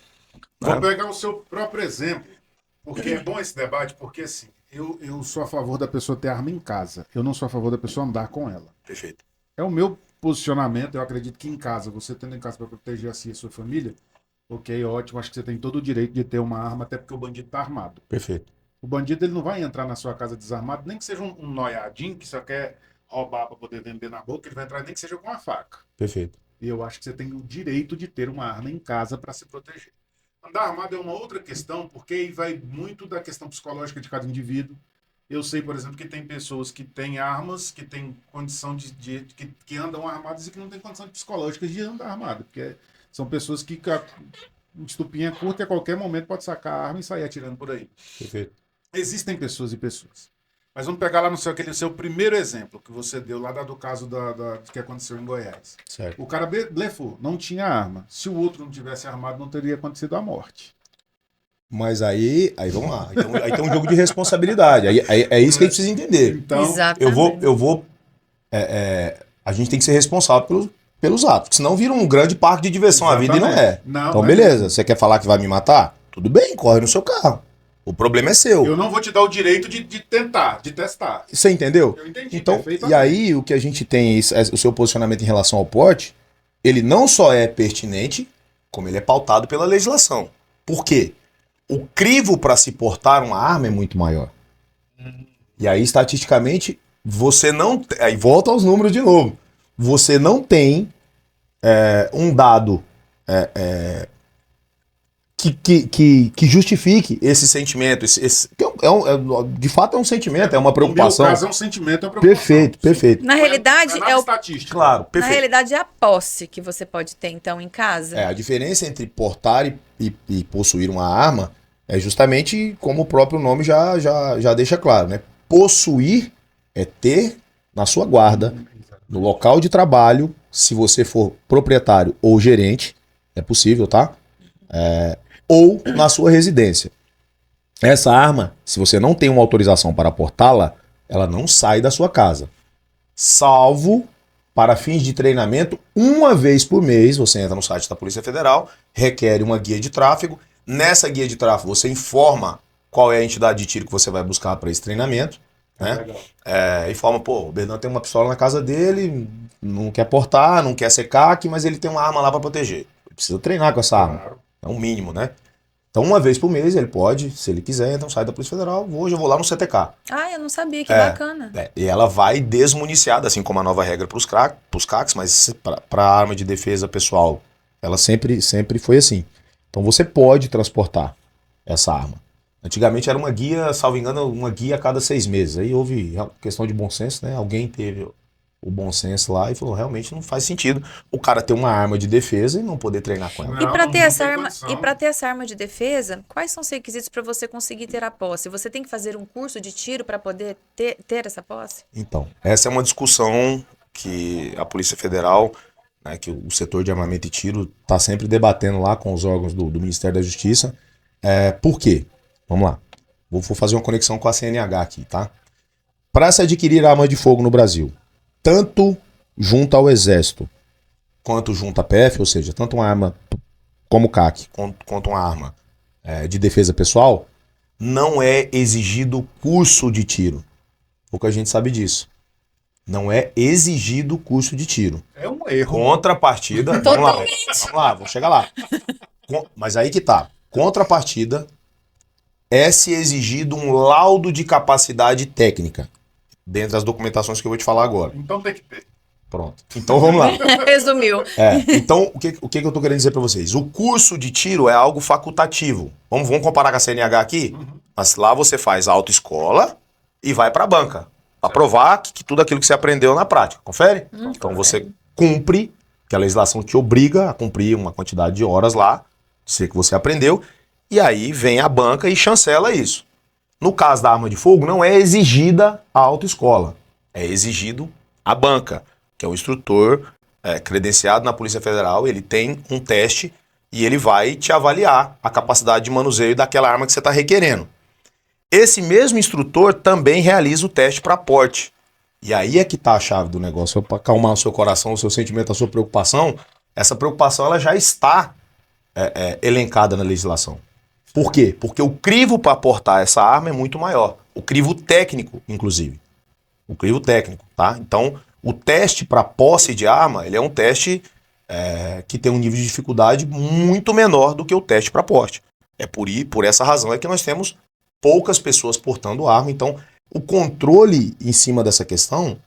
Vou pegar o seu próprio exemplo, porque é bom esse debate, porque assim, eu sou a favor da pessoa ter arma em casa, eu não sou a favor da pessoa andar com ela. Perfeito. É o meu posicionamento, eu acredito que em casa, você tendo em casa para proteger a si e a sua família, ok, ótimo, acho que você tem todo o direito de ter uma arma, até porque o bandido está armado. Perfeito. O bandido ele não vai entrar na sua casa desarmado, nem que seja um noiadinho que só quer roubar para poder vender na boca, ele vai entrar nem que seja com uma faca. Perfeito. E eu acho que você tem o direito de ter uma arma em casa para se proteger. Andar armado é uma outra questão, porque aí vai muito da questão psicológica de cada indivíduo. Eu sei, por exemplo, que tem pessoas que têm armas, que têm condição que andam armadas e que não têm condição psicológica de andar armado, porque são pessoas que estupinha curta e a qualquer momento pode sacar a arma e sair atirando por aí. Perfeito. Existem pessoas e pessoas. Mas vamos pegar lá no aquele seu primeiro exemplo que você deu, lá do caso que aconteceu em Goiás. Certo. O cara blefou, não tinha arma. Se o outro não tivesse armado, não teria acontecido a morte. Mas aí vamos lá. Então, aí tem um jogo de responsabilidade. É isso que a gente precisa entender. Então, Exatamente. A gente tem que ser responsável pelos atos. Senão vira um grande parque de diversão. A vida e não é. Não, então, mas- beleza. Você quer falar que vai me matar? Tudo bem, corre no seu carro. O problema é seu. eu não vou te dar o direito de tentar, de testar. Você entendeu? Eu entendi. Então, perfeitamente. e aí o que a gente tem, o seu posicionamento em relação ao porte, ele não só é pertinente, como ele é pautado pela legislação. Por quê? O crivo para se portar uma arma é muito maior. E aí, estatisticamente, você não... Aí volta aos números de novo. Você não tem um dado que justifique esse sentimento. De fato é um sentimento, é uma preocupação. No meu caso é um sentimento, é uma preocupação. Perfeito, perfeito. Na realidade, nada é o estatístico. Claro, Na perfeito. realidade, é a posse que você pode ter, então, em casa. A diferença entre portar e possuir uma arma é justamente como o próprio nome já deixa claro, né? Possuir é ter na sua guarda, no local de trabalho, se você for proprietário ou gerente, é possível, tá? Ou na sua residência. Essa arma, se você não tem uma autorização para portá-la, ela não sai da sua casa. Salvo para fins de treinamento, uma vez por mês, você entra no site da Polícia Federal, requer uma guia de tráfego. Nessa guia de tráfego, você informa qual é a entidade de tiro que você vai buscar para esse treinamento. Né? Legal. Informa, o Bernardo tem uma pistola na casa dele, não quer portar, não quer ser CAC, mas ele tem uma arma lá para proteger. Ele precisa treinar com essa arma. Claro. É um mínimo, né? Então, uma vez por mês, ele pode, se ele quiser, então sai da Polícia Federal. Hoje eu vou lá no CTK. Ah, eu não sabia, que bacana. E ela vai desmuniciada, assim como a nova regra para os CACs, mas para a arma de defesa pessoal, ela sempre foi assim. Então você pode transportar essa arma. Antigamente era uma guia, salvo engano, uma guia a cada 6 meses. Aí houve questão de bom senso, né? Alguém teve o bom senso lá e falou, realmente não faz sentido o cara ter uma arma de defesa e não poder treinar com ela. Não, E para não ter tem essa arma, condição. e para ter essa arma de defesa, quais são os requisitos para você conseguir ter a posse? Você tem que fazer um curso de tiro para poder ter essa posse? Então, essa é uma discussão que a Polícia Federal, né, que o setor de armamento e tiro está sempre debatendo lá com os órgãos do Ministério da Justiça. Por quê? Vamos lá. Vou fazer uma conexão com a CNH aqui, tá? Para se adquirir arma de fogo no Brasil, tanto junto ao Exército quanto junto à PF, ou seja, tanto uma arma como CAC, quanto uma arma de defesa pessoal, não é exigido curso de tiro. Pouca gente sabe disso. Não é exigido curso de tiro. É um erro. Contrapartida. Vamos lá, vou chegar lá. Mas aí que tá. Contrapartida é se exigido um laudo de capacidade técnica. Dentre as documentações que eu vou te falar agora. Então tem que ter. Pronto. Então vamos lá. Resumiu. Então, o que eu tô querendo dizer pra vocês? O curso de tiro é algo facultativo. Vamos comparar com a CNH aqui? Mas lá você faz autoescola e vai pra banca. Pra provar que tudo aquilo que você aprendeu na prática. Confere? Então você cumpre, que a legislação te obriga a cumprir uma quantidade de horas lá, sei que você aprendeu, e aí vem a banca e chancela isso. No caso da arma de fogo, não é exigida a autoescola. É exigido a banca, que é o instrutor credenciado na Polícia Federal, ele tem um teste e ele vai te avaliar a capacidade de manuseio daquela arma que você está requerendo. Esse mesmo instrutor também realiza o teste para porte. E aí é que está a chave do negócio, para acalmar o seu coração, o seu sentimento, a sua preocupação. Essa preocupação ela já está elencada na legislação. Por quê? Porque o crivo para portar essa arma é muito maior. O crivo técnico, inclusive. O crivo técnico, tá? Então, o teste para posse de arma, ele é um teste que tem um nível de dificuldade muito menor do que o teste para porte. Por essa razão é que nós temos poucas pessoas portando arma. Então, o controle em cima dessa questão,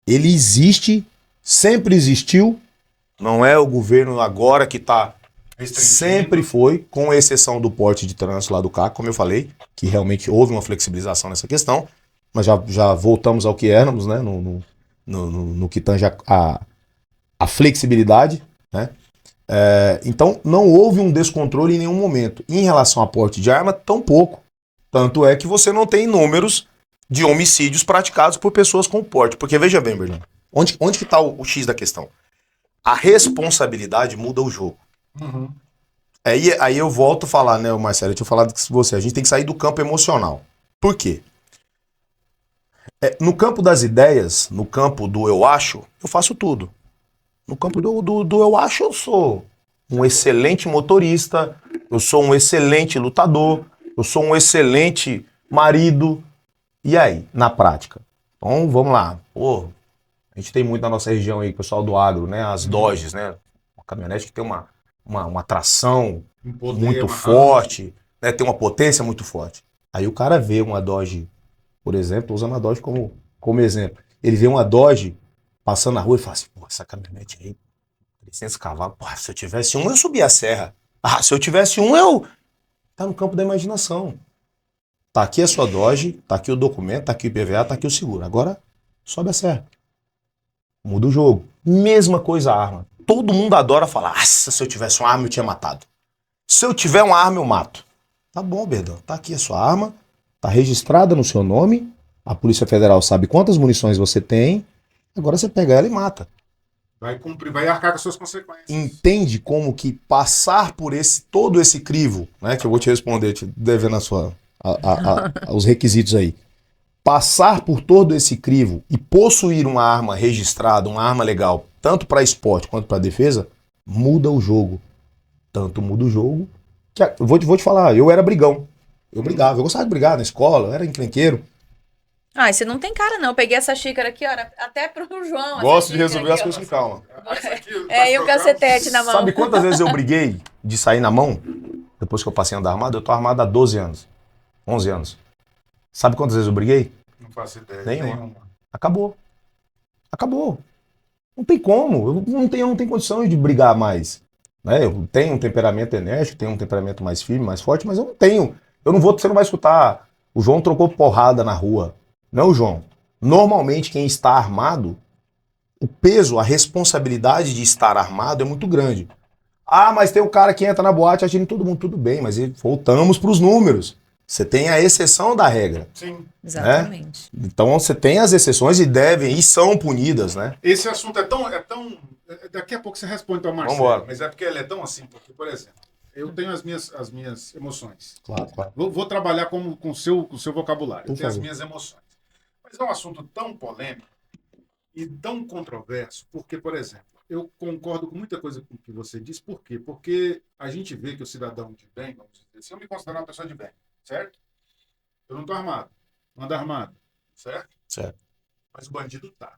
ele existe, sempre existiu. Não é o governo agora que está... Sempre foi, com exceção do porte de trânsito lá do CAC, como eu falei, que realmente houve uma flexibilização nessa questão, mas já voltamos ao que éramos, né, no que tange a flexibilidade, né? Então não houve um descontrole em nenhum momento. Em relação a porte de arma, tampouco. Tanto é que você não tem números de homicídios praticados por pessoas com porte. Porque veja bem, Bernardo, onde que está o X da questão? A responsabilidade muda o jogo. Aí eu volto a falar, né, Marcelo, deixa eu falar com você, a gente tem que sair do campo emocional. Por quê? No campo das ideias, no campo do eu acho, eu faço tudo. No campo do eu acho, eu sou um excelente motorista, eu sou um excelente lutador, eu sou um excelente marido. E aí, na prática? Então, vamos lá. Pô, a gente tem muito na nossa região aí, pessoal do agro, né, as Dodges, né, uma caminhonete que tem uma tração muito forte, né, tem uma potência muito forte. Aí o cara vê uma Dodge, por exemplo, usando a Dodge como exemplo. Ele vê uma Dodge passando na rua e fala assim, pô, essa caminhonete aí, 300 cavalos, pô, se eu tivesse um, eu subia a serra. Ah, se eu tivesse um, eu... Tá no campo da imaginação. Tá aqui a sua Dodge, tá aqui o documento, tá aqui o IPVA, tá aqui o seguro. Agora, sobe a serra. Muda o jogo. Mesma coisa a arma. Todo mundo adora falar, se eu tivesse uma arma eu tinha matado. Se eu tiver uma arma eu mato. Tá bom, Berdão, tá aqui a sua arma, tá registrada no seu nome, a Polícia Federal sabe quantas munições você tem, agora você pega ela e mata. Vai cumprir, vai arcar com as suas consequências. Entende como que passar por todo esse crivo, né, que eu vou te responder, te devendo os requisitos aí. Passar por todo esse crivo e possuir uma arma registrada, uma arma legal, tanto para esporte quanto para defesa, muda o jogo. Tanto muda o jogo que vou te falar, eu era brigão. Eu brigava, eu gostava de brigar na escola, eu era encrenqueiro. Ah, e você não tem cara, não. Eu peguei essa xícara aqui, ó, até pro João. Gosto de resolver as coisas com calma. E o cacetete na mão. Sabe quantas vezes eu briguei de sair na mão? Depois que eu passei a andar armado, eu tô armado há 12 anos. 11 anos. Sabe quantas vezes eu briguei? Não faço ideia. Nenhuma. Acabou. Não tem como. Eu não tenho condições de brigar mais. Né? Eu tenho um temperamento enérgico, tenho um temperamento mais firme, mais forte, mas eu não tenho. Você não vai escutar. O João trocou porrada na rua. Não, João. Normalmente quem está armado o peso, a responsabilidade de estar armado é muito grande. Ah, mas tem o cara que entra na boate agindo todo mundo, tudo bem, mas voltamos para os números. Você tem a exceção da regra. Sim. Exatamente. Né? Então você tem as exceções e são punidas, né? Esse assunto é tão. Daqui a pouco você responde para o Marcelo. Vambora. Mas é porque ele é tão assim, porque, por exemplo, eu tenho as minhas emoções. Claro. Vou trabalhar com o seu vocabulário. Por Eu tenho as favor. minhas emoções. Mas é um assunto tão polêmico e tão controverso, porque, por exemplo, eu concordo com muita coisa que você disse. Por quê? Porque a gente vê que o cidadão de bem, vamos dizer assim, eu me considero uma pessoa de bem, certo? Eu não estou armado, não ando armado, certo? Certo. Mas o bandido tá.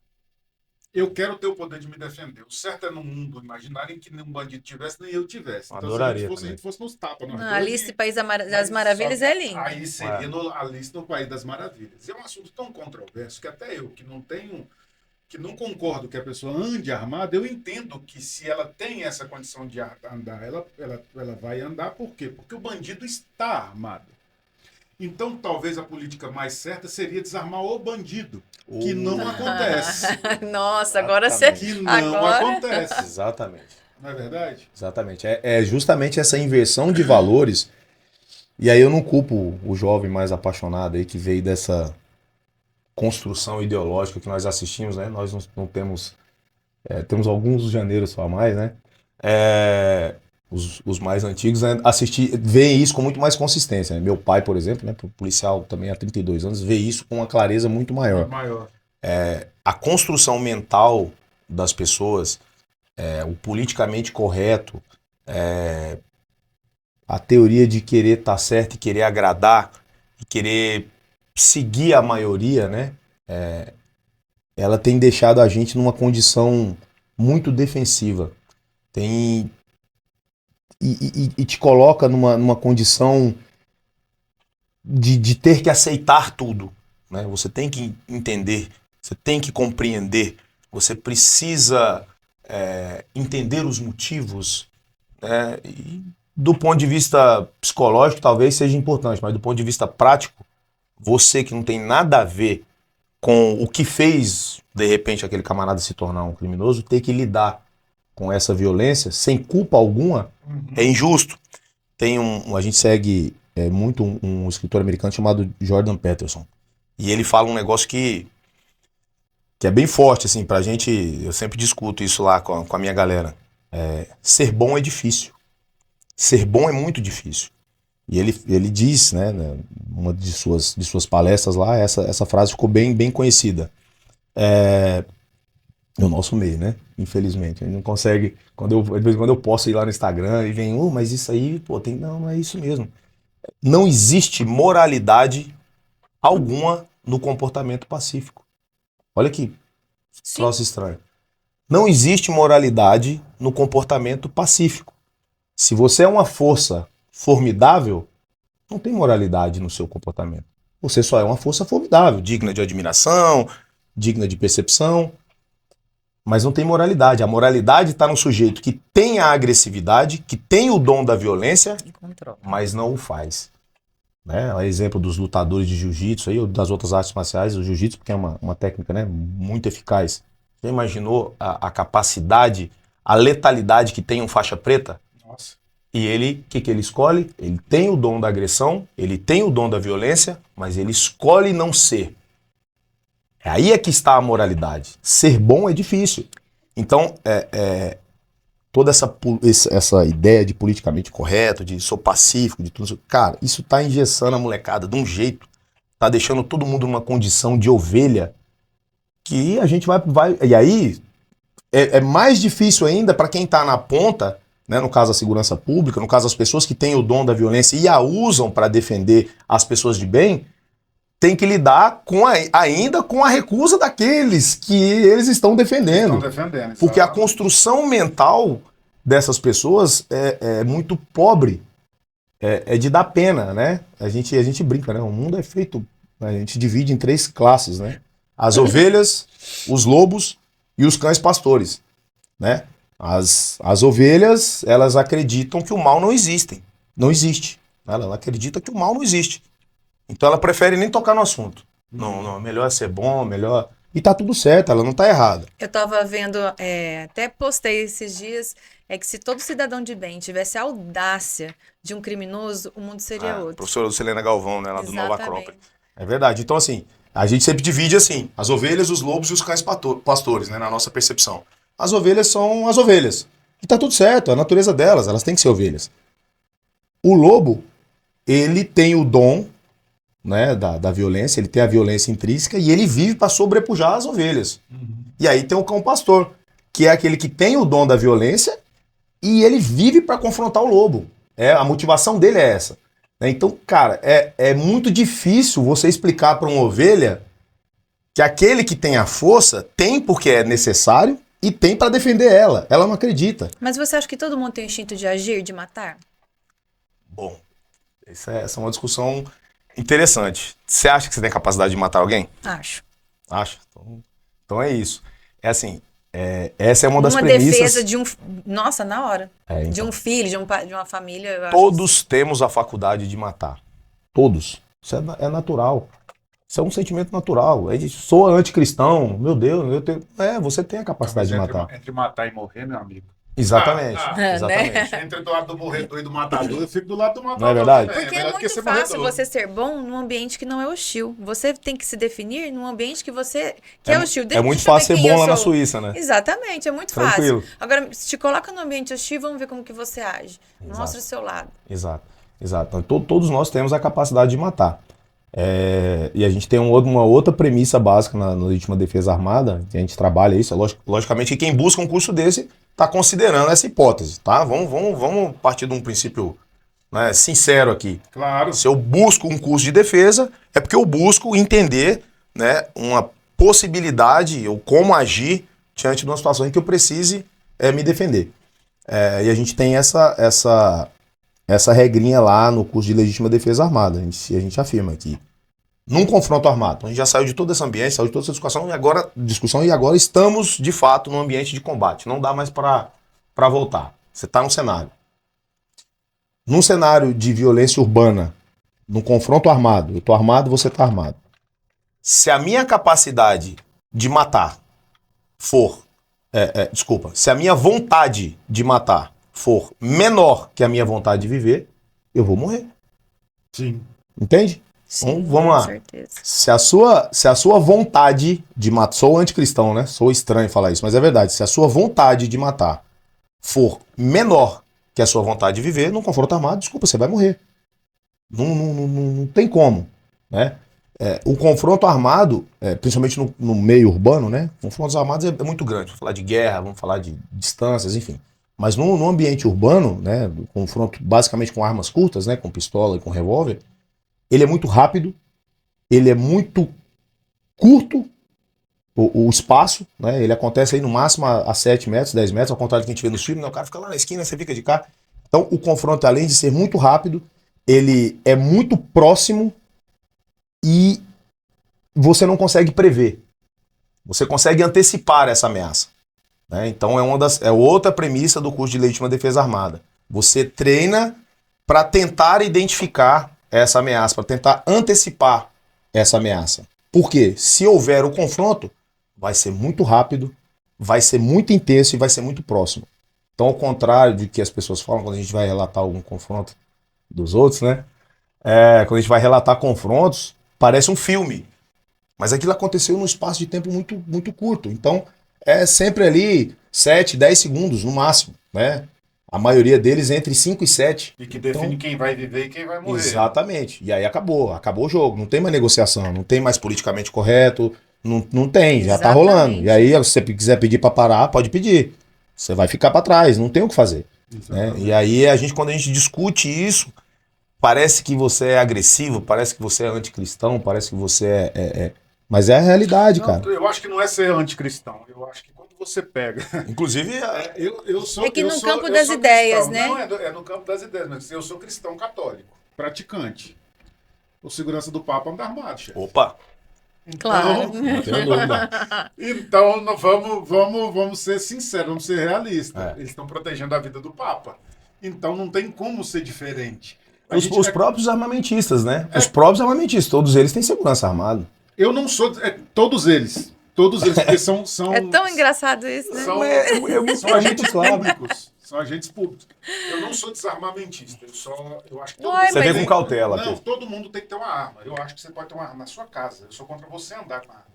Eu quero ter o poder de me defender. O certo é num mundo imaginário em que nenhum bandido tivesse, nem eu tivesse. Então, Adoraria se a gente fosse nos tapas. A Alice do País das Maravilhas é linda. Aí seria Alice no País das Maravilhas. É um assunto tão controverso que até eu, que não concordo que a pessoa ande armada, eu entendo que se ela tem essa condição de andar, ela vai andar. Por quê? Porque o bandido está armado. Então, talvez a política mais certa seria desarmar o bandido, que não acontece. Nossa, agora você... Que não acontece. Exatamente. Não é verdade? Exatamente. É justamente essa inversão de valores. E aí eu não culpo o jovem mais apaixonado aí que veio dessa construção ideológica que nós assistimos, né? Nós não temos... temos alguns janeiros só a mais, né? Os mais antigos, né, veem isso com muito mais consistência. Né? Meu pai, por exemplo, né, policial também há 32 anos, vê isso com uma clareza muito maior. A construção mental das pessoas, o politicamente correto, a teoria de querer estar certo e querer agradar, e querer seguir a maioria, né, ela tem deixado a gente numa condição muito defensiva. E te coloca numa condição de ter que aceitar tudo. Né? Você tem que entender, você tem que compreender, você precisa entender os motivos. Né? E do ponto de vista psicológico talvez seja importante, mas do ponto de vista prático, você que não tem nada a ver com o que fez, de repente, aquele camarada se tornar um criminoso, ter que lidar com essa violência, sem culpa alguma, é injusto. A gente segue muito um escritor americano chamado Jordan Peterson. E ele fala um negócio que é bem forte, assim, pra gente. Eu sempre discuto isso lá com a minha galera. Ser bom é difícil. Ser bom é muito difícil. E ele diz, né, numa de suas palestras lá, essa frase ficou bem conhecida. No nosso meio, né? Infelizmente. A gente não consegue. De vez em quando eu posso ir lá no Instagram e vem, mas isso aí, pô, não é isso mesmo. Não existe moralidade alguma no comportamento pacífico. Olha que troço estranho. Não existe moralidade no comportamento pacífico. Se você é uma força formidável, não tem moralidade no seu comportamento. Você só é uma força formidável, digna de admiração, digna de percepção. Mas não tem moralidade. A moralidade está no sujeito que tem a agressividade, que tem o dom da violência, mas não o faz. Né? O exemplo dos lutadores de jiu-jitsu aí, ou das outras artes marciais, o jiu-jitsu, porque é uma técnica, né, muito eficaz. Você imaginou a capacidade, a letalidade que tem um faixa preta? Nossa. E ele, o que ele escolhe? Ele tem o dom da agressão, ele tem o dom da violência, mas ele escolhe não ser. Aí é que está a moralidade. Ser bom é difícil. Então, toda essa ideia de politicamente correto, de sou pacífico, de tudo isso, cara, isso tá engessando a molecada de um jeito, tá deixando todo mundo numa condição de ovelha, que a gente vai e aí é mais difícil ainda para quem tá na ponta, né, no caso a segurança pública, no caso as pessoas que têm o dom da violência e a usam para defender as pessoas de bem, tem que lidar ainda com a recusa daqueles que eles estão defendendo. Porque a construção mental dessas pessoas é muito pobre. É de dar pena, né? A gente brinca, né? O mundo é feito... A gente divide em 3 classes, né? As ovelhas, os lobos e os cães pastores, né? As ovelhas, elas acreditam que o mal não existe. Ela acredita que o mal não existe. Então ela prefere nem tocar no assunto. Não, melhor ser bom, melhor E tá tudo certo, ela não tá errada. Eu tava vendo, até postei esses dias, que se todo cidadão de bem tivesse a audácia de um criminoso, o mundo seria outro. Professora Lucilena Galvão, né, lá do Nova Exatamente. Acrópole. É verdade. Então, assim, a gente sempre divide assim, as ovelhas, os lobos e os cães pastores, né, na nossa percepção. As ovelhas são as ovelhas. E tá tudo certo, a natureza delas, elas têm que ser ovelhas. O lobo, ele tem o dom, né, da violência, ele tem a violência intrínseca e ele vive para sobrepujar as ovelhas. E aí tem o cão pastor, que é aquele que tem o dom da violência e ele vive para confrontar o lobo. A motivação dele é essa. Né? Então, cara, é muito difícil você explicar para uma ovelha que aquele que tem a força tem porque é necessário e tem para defender ela. Ela não acredita. Mas você acha que todo mundo tem o instinto de agir, de matar? Bom, essa é uma discussão interessante. Você acha que você tem capacidade de matar alguém? Acho. Acha? Então é isso. É assim, essa é uma das premissas... defesa de um... Nossa, na hora. Então. De um filho, de uma família. Eu acho Todos temos a faculdade de matar. Todos. Isso é natural. Isso é um sentimento natural. Sou anticristão, meu Deus, você tem a capacidade de matar. Entre matar e morrer, meu amigo. Exatamente. Exatamente. Né? Entre do lado do morredor e do matador, eu fico do lado do matador. Não é verdade? Porque é muito fácil você ser bom num ambiente que não é hostil. Você tem que se definir num ambiente que é hostil. É muito fácil ser bom lá na Suíça, né? Exatamente, é muito Tranquilo. fácil. Agora, se te coloca num ambiente hostil, vamos ver como que você age. Exato. Mostra o seu lado. Exato. Então, todos nós temos a capacidade de matar. E a gente tem uma outra premissa básica na legítima defesa armada, que a gente trabalha isso. Logicamente que quem busca um curso desse está considerando essa hipótese, tá? Vamos partir de um princípio, né, sincero aqui. Claro. Se eu busco um curso de defesa, é porque eu busco entender, né, uma possibilidade ou como agir diante de uma situação em que eu precise me defender. E a gente tem essa regrinha lá no curso de legítima defesa armada. A gente afirma que num confronto armado, a gente já saiu de todo esse ambiente, saiu de toda essa discussão e agora estamos de fato num ambiente de combate. Não dá mais para voltar. Você está num cenário. Num cenário de violência urbana, num confronto armado, eu estou armado, você está armado. Se a minha capacidade de matar for... se a minha vontade de matar for menor que a minha vontade de viver, eu vou morrer. Sim. Entende? Sim, então, vamos lá. Com certeza. Se a sua vontade de matar... Sou anticristão, né? Sou estranho falar isso, mas é verdade. Se a sua vontade de matar for menor que a sua vontade de viver, num confronto armado, desculpa, você vai morrer. Não tem como, né? O confronto armado, principalmente no meio urbano, né? Confrontos armados é muito grande. Vamos falar de guerra, vamos falar de distâncias, enfim. Mas no ambiente urbano, né? Do confronto basicamente com armas curtas, né? Com pistola e com revólver, ele é muito rápido, ele é muito curto, o espaço, né? Ele acontece aí no máximo a 7 metros, 10 metros, ao contrário do que a gente vê nos filmes, né? O cara fica lá na esquina, você fica de cá. Então o confronto, além de ser muito rápido, ele é muito próximo e você não consegue prever. Você consegue antecipar essa ameaça. Né? Então é outra premissa do curso de legítima defesa armada. Você treina para tentar identificar essa ameaça, para tentar antecipar essa ameaça. Porque se houver o confronto, vai ser muito rápido, vai ser muito intenso e vai ser muito próximo. Então, ao contrário do que as pessoas falam quando a gente vai relatar algum confronto dos outros, né? Quando a gente vai relatar confrontos, parece um filme. Mas aquilo aconteceu num espaço de tempo muito, muito curto. Então, é sempre ali 7, 10 segundos no máximo, né? A maioria deles entre 5 e 7. E que define quem vai viver e quem vai morrer. Exatamente. E aí acabou o jogo. Não tem mais negociação, não tem mais politicamente correto, não tem, já tá rolando. E aí, se você quiser pedir para parar, pode pedir. Você vai ficar para trás, não tem o que fazer. Né? E aí, quando a gente discute isso, parece que você é agressivo, parece que você é anticristão, parece que você Mas é a realidade, cara. Eu acho que não é ser anticristão. Eu acho que quando você pega... Inclusive... eu sou no campo das ideias, cristão. né? Não, é no campo das ideias, mas eu sou cristão católico, praticante. O segurança do Papa anda armado, chefe. Opa! Então, Claro. Não tenho dúvida. Então, vamos ser sinceros, vamos ser realistas. Eles estão protegendo a vida do Papa. Então, não tem como ser diferente. Os próprios armamentistas, né? Os próprios armamentistas, todos eles têm segurança armada. Eu não sou... todos eles. Todos eles, porque são É tão engraçado isso, né? são agentes públicos. São agentes públicos. Eu não sou desarmamentista. Eu acho que todo Uai, mundo Você vê mas- com cautela. Não, Pedro. todo mundo tem que ter uma arma. Eu acho que você pode ter uma arma na sua casa. Eu sou contra você andar com a arma.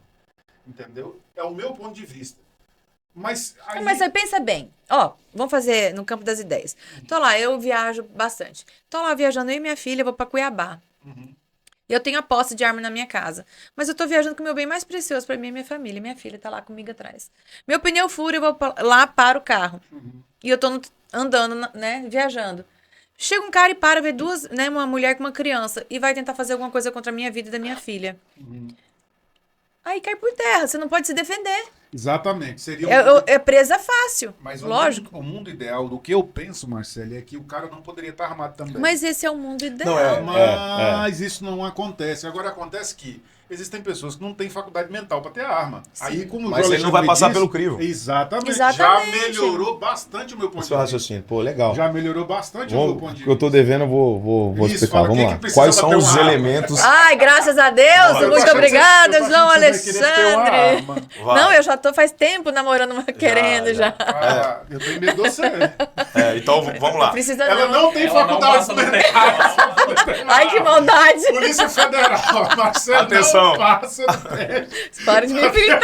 Entendeu? É o meu ponto de vista. Mas aí... Mas aí pensa bem. Ó, vamos fazer no campo das ideias. Tô lá, eu viajo bastante. Tô lá viajando, eu e minha filha, vou pra Cuiabá. E eu tenho a posse de arma na minha casa. Mas eu tô viajando com o meu bem mais precioso pra mim e minha família. Minha filha tá lá comigo atrás. Meu pneu fura, eu vou lá, paro o carro. E eu tô andando, né, viajando. Chega um cara e para, vê uma mulher com uma criança e vai tentar fazer alguma coisa contra a minha vida e da minha filha. Aí cai por terra, você não pode se defender. Exatamente. Seria É presa fácil, Mas lógico. o mundo ideal, do que eu penso, Marcelo, é que o cara não poderia estar armado também. Mas esse é o mundo ideal. Não, é. Mas isso não acontece. Agora acontece que existem pessoas que não têm faculdade mental para ter arma. Aí, como Mas ele não vai passar pelo crivo. Exatamente. Exatamente. Já melhorou bastante o meu ponto Esse é o de vista. raciocínio. Pô, legal. Já melhorou bastante o meu ponto de O que eu tô vista. devendo, eu vou Isso, explicar. fala, Vamos quem lá. que precisa Quais pra são ter os uma arma? elementos... Ai, graças a Deus. Eu tô Muito achando que obrigada, você- João eu tô achando que você vai querer ter uma Alexandre. arma. Vai. Não, eu já tô faz tempo namorando uma querendo já. Ah, eu tenho medo de você. Então, vamos lá. Precisa Ela não. não tem Ela não faculdade passa no mental. Ai, que maldade. Polícia Federal, Marcelo, Atenção. não passa no teste. Para de me ferir.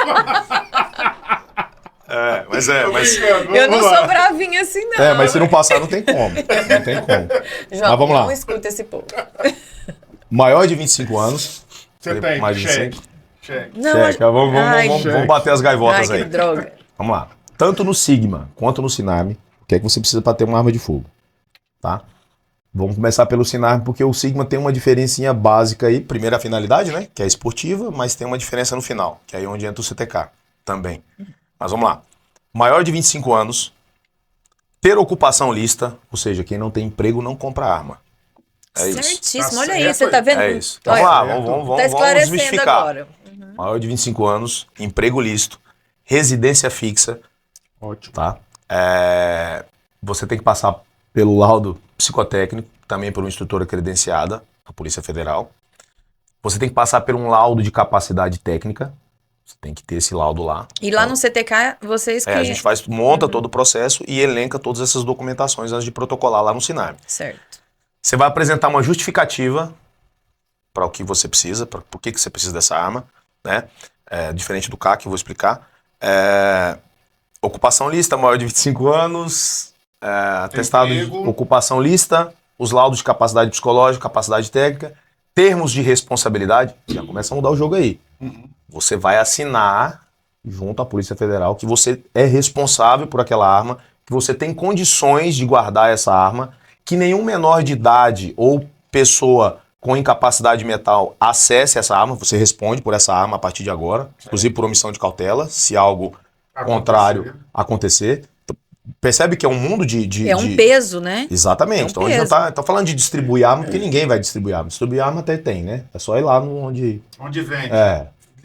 Mas Tô brincando, Eu não vamos lá. sou bravinha assim, não. mas se não passar, não tem como. Não tem como. João, Mas vamos lá. não escuta esse povo. Maior de 25 anos. Você tem, mais de cheque. 25. Cheque. Não, Cheque. Vamos cheque. bater as gaivotas Ai, aí. que droga. Vamos lá. Tanto no Sigma quanto no Sinarme, o que é que você precisa para ter uma arma de fogo? Tá? Vamos começar pelo Sinarme, porque o Sigma tem uma diferencinha básica aí. Primeira finalidade, né? Que é esportiva, mas tem uma diferença no final, que é aí onde entra o CTK também. Mas vamos lá. Maior de 25 anos, ter ocupação lista, ou seja, quem não tem emprego não compra arma. É isso. Certíssimo. Tá Olha certo isso, você tá vendo? É isso. Olha, Vamos lá, certo. vamos tá esclarecendo desmistificar. agora. Maior de 25 anos, emprego lícito, residência fixa, Ótimo. tá? Você tem que passar pelo laudo psicotécnico, também por uma instrutora credenciada, a Polícia Federal. Você tem que passar por um laudo de capacidade técnica. Você tem que ter esse laudo lá. E lá no CTK, vocês que... A gente monta todo o processo e elenca todas essas documentações antes de protocolar lá no Sinarme. Certo. Você vai apresentar uma justificativa para o que você precisa, para por que você precisa dessa arma, né? Diferente do CAC, eu vou explicar. Ocupação lista, maior de 25 anos, atestado de Emprego. ocupação lista, os laudos de capacidade psicológica, capacidade técnica, termos de responsabilidade, já começa a mudar o jogo aí. Você vai assinar junto à Polícia Federal que você é responsável por aquela arma, que você tem condições de guardar essa arma, que nenhum menor de idade ou pessoa com incapacidade mental acesse essa arma, você responde por essa arma a partir de agora, inclusive por omissão de cautela, se algo contrário acontecer. Percebe que é um mundo de... É um peso, né? Exatamente. É um Então a gente não peso. tá falando de distribuir arma, porque ninguém vai distribuir arma. Distribuir arma até tem, né? É só ir lá onde... Onde vende?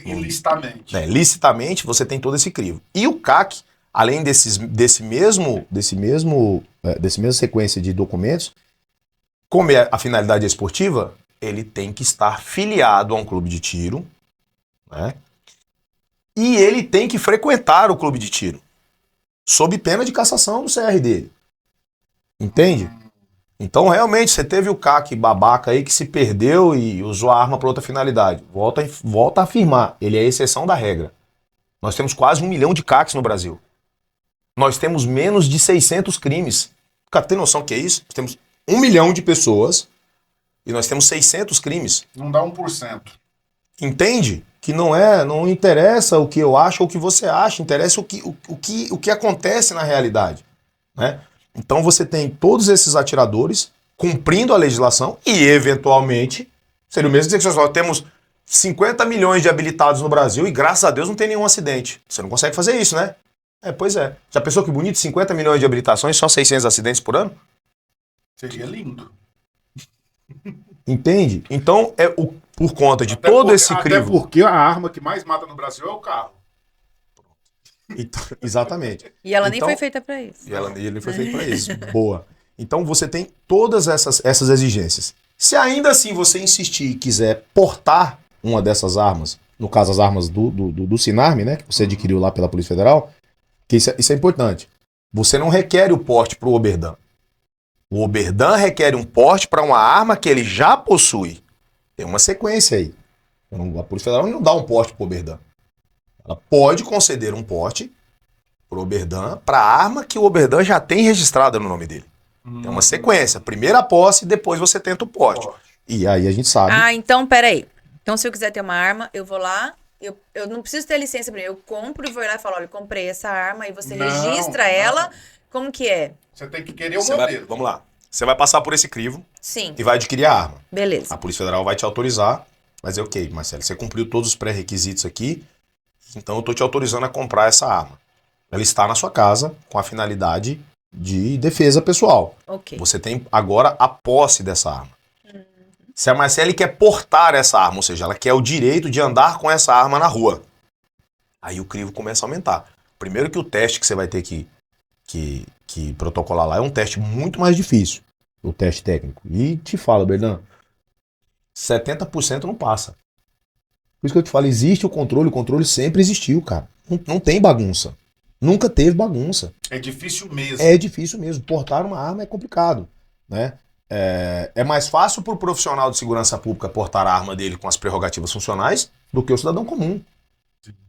Ilicitamente. Licitamente você tem todo esse crivo. E o CAC, além desse mesma sequência de documentos, como a finalidade é esportiva, ele tem que estar filiado a um clube de tiro, né? E ele tem que frequentar o clube de tiro, sob pena de cassação do CR dele. Entende? Então, realmente, você teve o CAC babaca aí que se perdeu e usou a arma para outra finalidade. Volta a afirmar, ele é a exceção da regra. Nós temos quase 1 milhão de CACs no Brasil. Nós temos menos de 600 crimes. Cara, tem noção do que é isso? Nós temos 1 milhão de pessoas e nós temos 600 crimes. Não dá 1%. Entende? Que não interessa o que eu acho ou o que você acha, interessa o que acontece na realidade, né? Então você tem todos esses atiradores cumprindo a legislação e, eventualmente, seria o mesmo dizer que nós temos 50 milhões de habilitados no Brasil e, graças a Deus, não tem nenhum acidente. Você não consegue fazer isso, né? Pois é. Já pensou que bonito? 50 milhões de habilitações, só 600 acidentes por ano? Seria lindo. Entende? Então, por conta de Até todo porque- esse Até crivo... porque a arma que mais mata no Brasil é o carro. Então, exatamente. E ela nem Então- foi feita pra isso. E ele foi feito para isso. Boa. Então você tem todas essas exigências. Se ainda assim você insistir e quiser portar uma dessas armas, no caso as armas do Sinarme, né, que você adquiriu lá pela Polícia Federal, que isso é importante. Você não requer o porte para o Oberdan. O Oberdan requer um porte para uma arma que ele já possui. Tem uma sequência aí. A Polícia Federal não dá um porte para o Oberdan. Ela pode conceder um porte para o Oberdan para a arma que o Oberdan já tem registrada no nome dele. Tem uma sequência. Primeiro a posse, depois você tenta o porte. E aí a gente sabe. Ah, então, peraí. Então, se eu quiser ter uma arma, eu vou lá, eu não preciso ter licença pra mim. Eu compro e vou lá e falo, olha, eu comprei essa arma e você registra ela. Como que é? Você tem que querer o modelo. Vamos lá. Você vai passar por esse crivo Sim. e vai adquirir a arma. Beleza. A Polícia Federal vai te autorizar. Vai dizer, ok, Marcelo, você cumpriu todos os pré-requisitos aqui, então eu tô te autorizando a comprar essa arma. Ela está na sua casa com a finalidade de defesa pessoal. Ok. Você tem agora a posse dessa arma. Se a Marcele quer portar essa arma, ou seja, ela quer o direito de andar com essa arma na rua, aí o crivo começa a aumentar. Primeiro que o teste que você vai ter que protocolar lá é um teste muito mais difícil, o teste técnico. E te falo, Berdan, 70% não passa. Por isso que eu te falo, existe o controle sempre existiu, cara. Não tem bagunça. Nunca teve bagunça. É difícil mesmo. É difícil mesmo. Portar uma arma é complicado, né? É mais fácil para o profissional de segurança pública portar a arma dele com as prerrogativas funcionais do que o cidadão comum.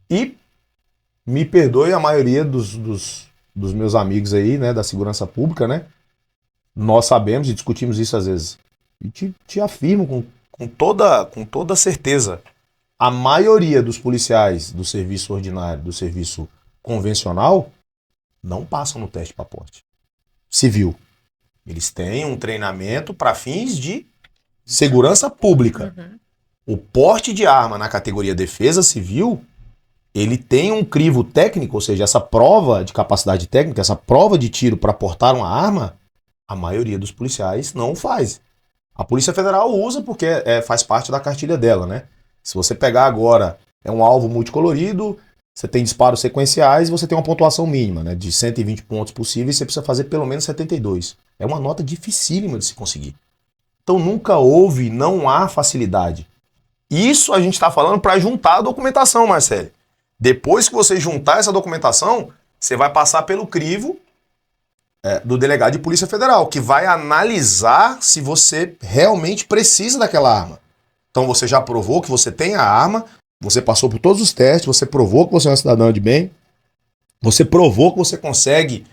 E me perdoe a maioria dos meus amigos aí, né, da segurança pública, né? Nós sabemos e discutimos isso às vezes. E te afirmo com toda certeza, a maioria dos policiais do serviço ordinário, do serviço convencional, não passam no teste para porte civil. Eles têm um treinamento para fins de segurança pública. O porte de arma na categoria defesa civil, ele tem um crivo técnico, ou seja, essa prova de capacidade técnica, essa prova de tiro para portar uma arma, a maioria dos policiais não faz. A Polícia Federal usa porque faz parte da cartilha dela, né? Se você pegar agora, é um alvo multicolorido, você tem disparos sequenciais e você tem uma pontuação mínima, né? De 120 pontos possíveis, você precisa fazer pelo menos 72. É uma nota dificílima de se conseguir. Então nunca houve, não há facilidade. Isso a gente está falando para juntar a documentação, Marcelo. Depois que você juntar essa documentação, você vai passar pelo crivo do delegado de Polícia Federal, que vai analisar se você realmente precisa daquela arma. Então você já provou que você tem a arma, você passou por todos os testes, você provou que você é um cidadão de bem, você provou que você consegue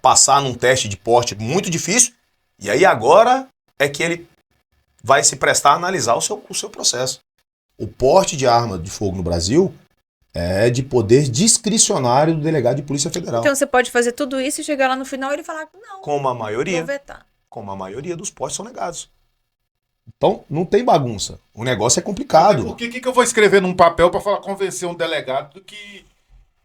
passar num teste de porte muito difícil, e aí agora é que ele vai se prestar a analisar o seu processo. O porte de arma de fogo no Brasil é de poder discricionário do delegado de Polícia Federal. Então você pode fazer tudo isso e chegar lá no final e ele falar, não, Como a maioria. vou vetar. Como a maioria dos portes são negados. Então, não tem bagunça. O negócio é complicado. Por que eu vou escrever num papel para convencer um delegado que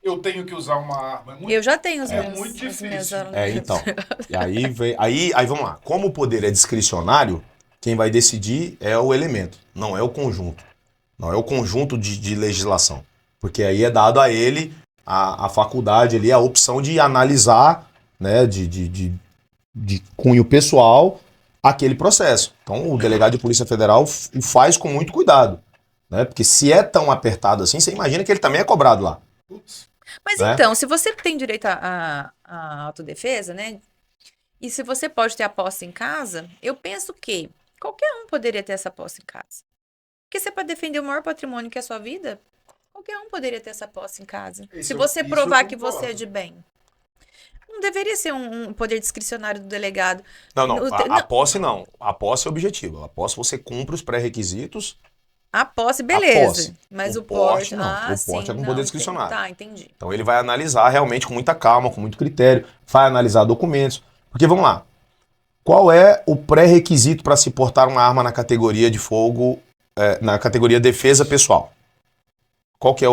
eu tenho que usar uma arma? Eu já tenho os meus. muito os difícil. meus alunos. Então. E aí vamos lá. Como o poder é discricionário, quem vai decidir é o elemento, não é o conjunto. Não é o conjunto de legislação. Porque aí é dado a ele a faculdade ali, a opção de analisar, né, de cunho pessoal aquele processo. Então o delegado de Polícia Federal o faz com muito cuidado, né? Porque se é tão apertado assim, você imagina que ele também é cobrado lá. Mas né? então, se você tem direito à autodefesa, né? E se você pode ter a posse em casa, eu penso que qualquer um poderia ter essa posse em casa. Porque se é para defender o maior patrimônio que é a sua vida, qualquer um poderia ter essa posse em casa. Se você provar que você é de bem. Não deveria ser um poder discricionário do delegado. Não. A posse não. A posse é objetiva. A posse você cumpre os pré-requisitos. A posse, beleza. A posse. Mas O o porte. porte, não. O porte é com poder discricionário. Tá, entendi. Então ele vai analisar realmente com muita calma, com muito critério, vai analisar documentos. Porque vamos lá, qual é o pré-requisito para se portar uma arma na categoria de fogo, na categoria defesa pessoal? Qual que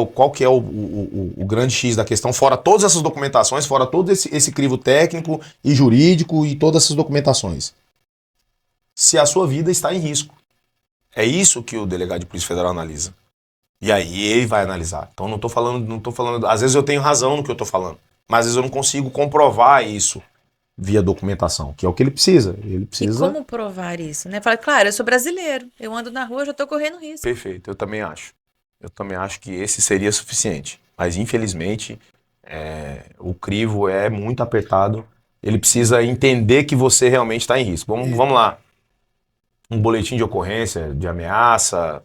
é o grande X da questão, fora todas essas documentações, fora todo esse crivo técnico e jurídico e todas essas documentações? Se a sua vida está em risco. É isso que o delegado de Polícia Federal analisa. E aí ele vai analisar. Então não tô falando, às vezes eu tenho razão no que eu tô falando, mas às vezes eu não consigo comprovar isso via documentação, que é o que ele precisa. Ele E precisa... como provar isso, né? Fala, claro, eu sou brasileiro, eu ando na rua, eu já tô correndo risco. Perfeito, eu também acho. Eu também acho que esse seria suficiente. Mas, infelizmente, o crivo é muito apertado. Ele precisa entender que você realmente está em risco. Vamos lá. Um boletim de ocorrência, de ameaça.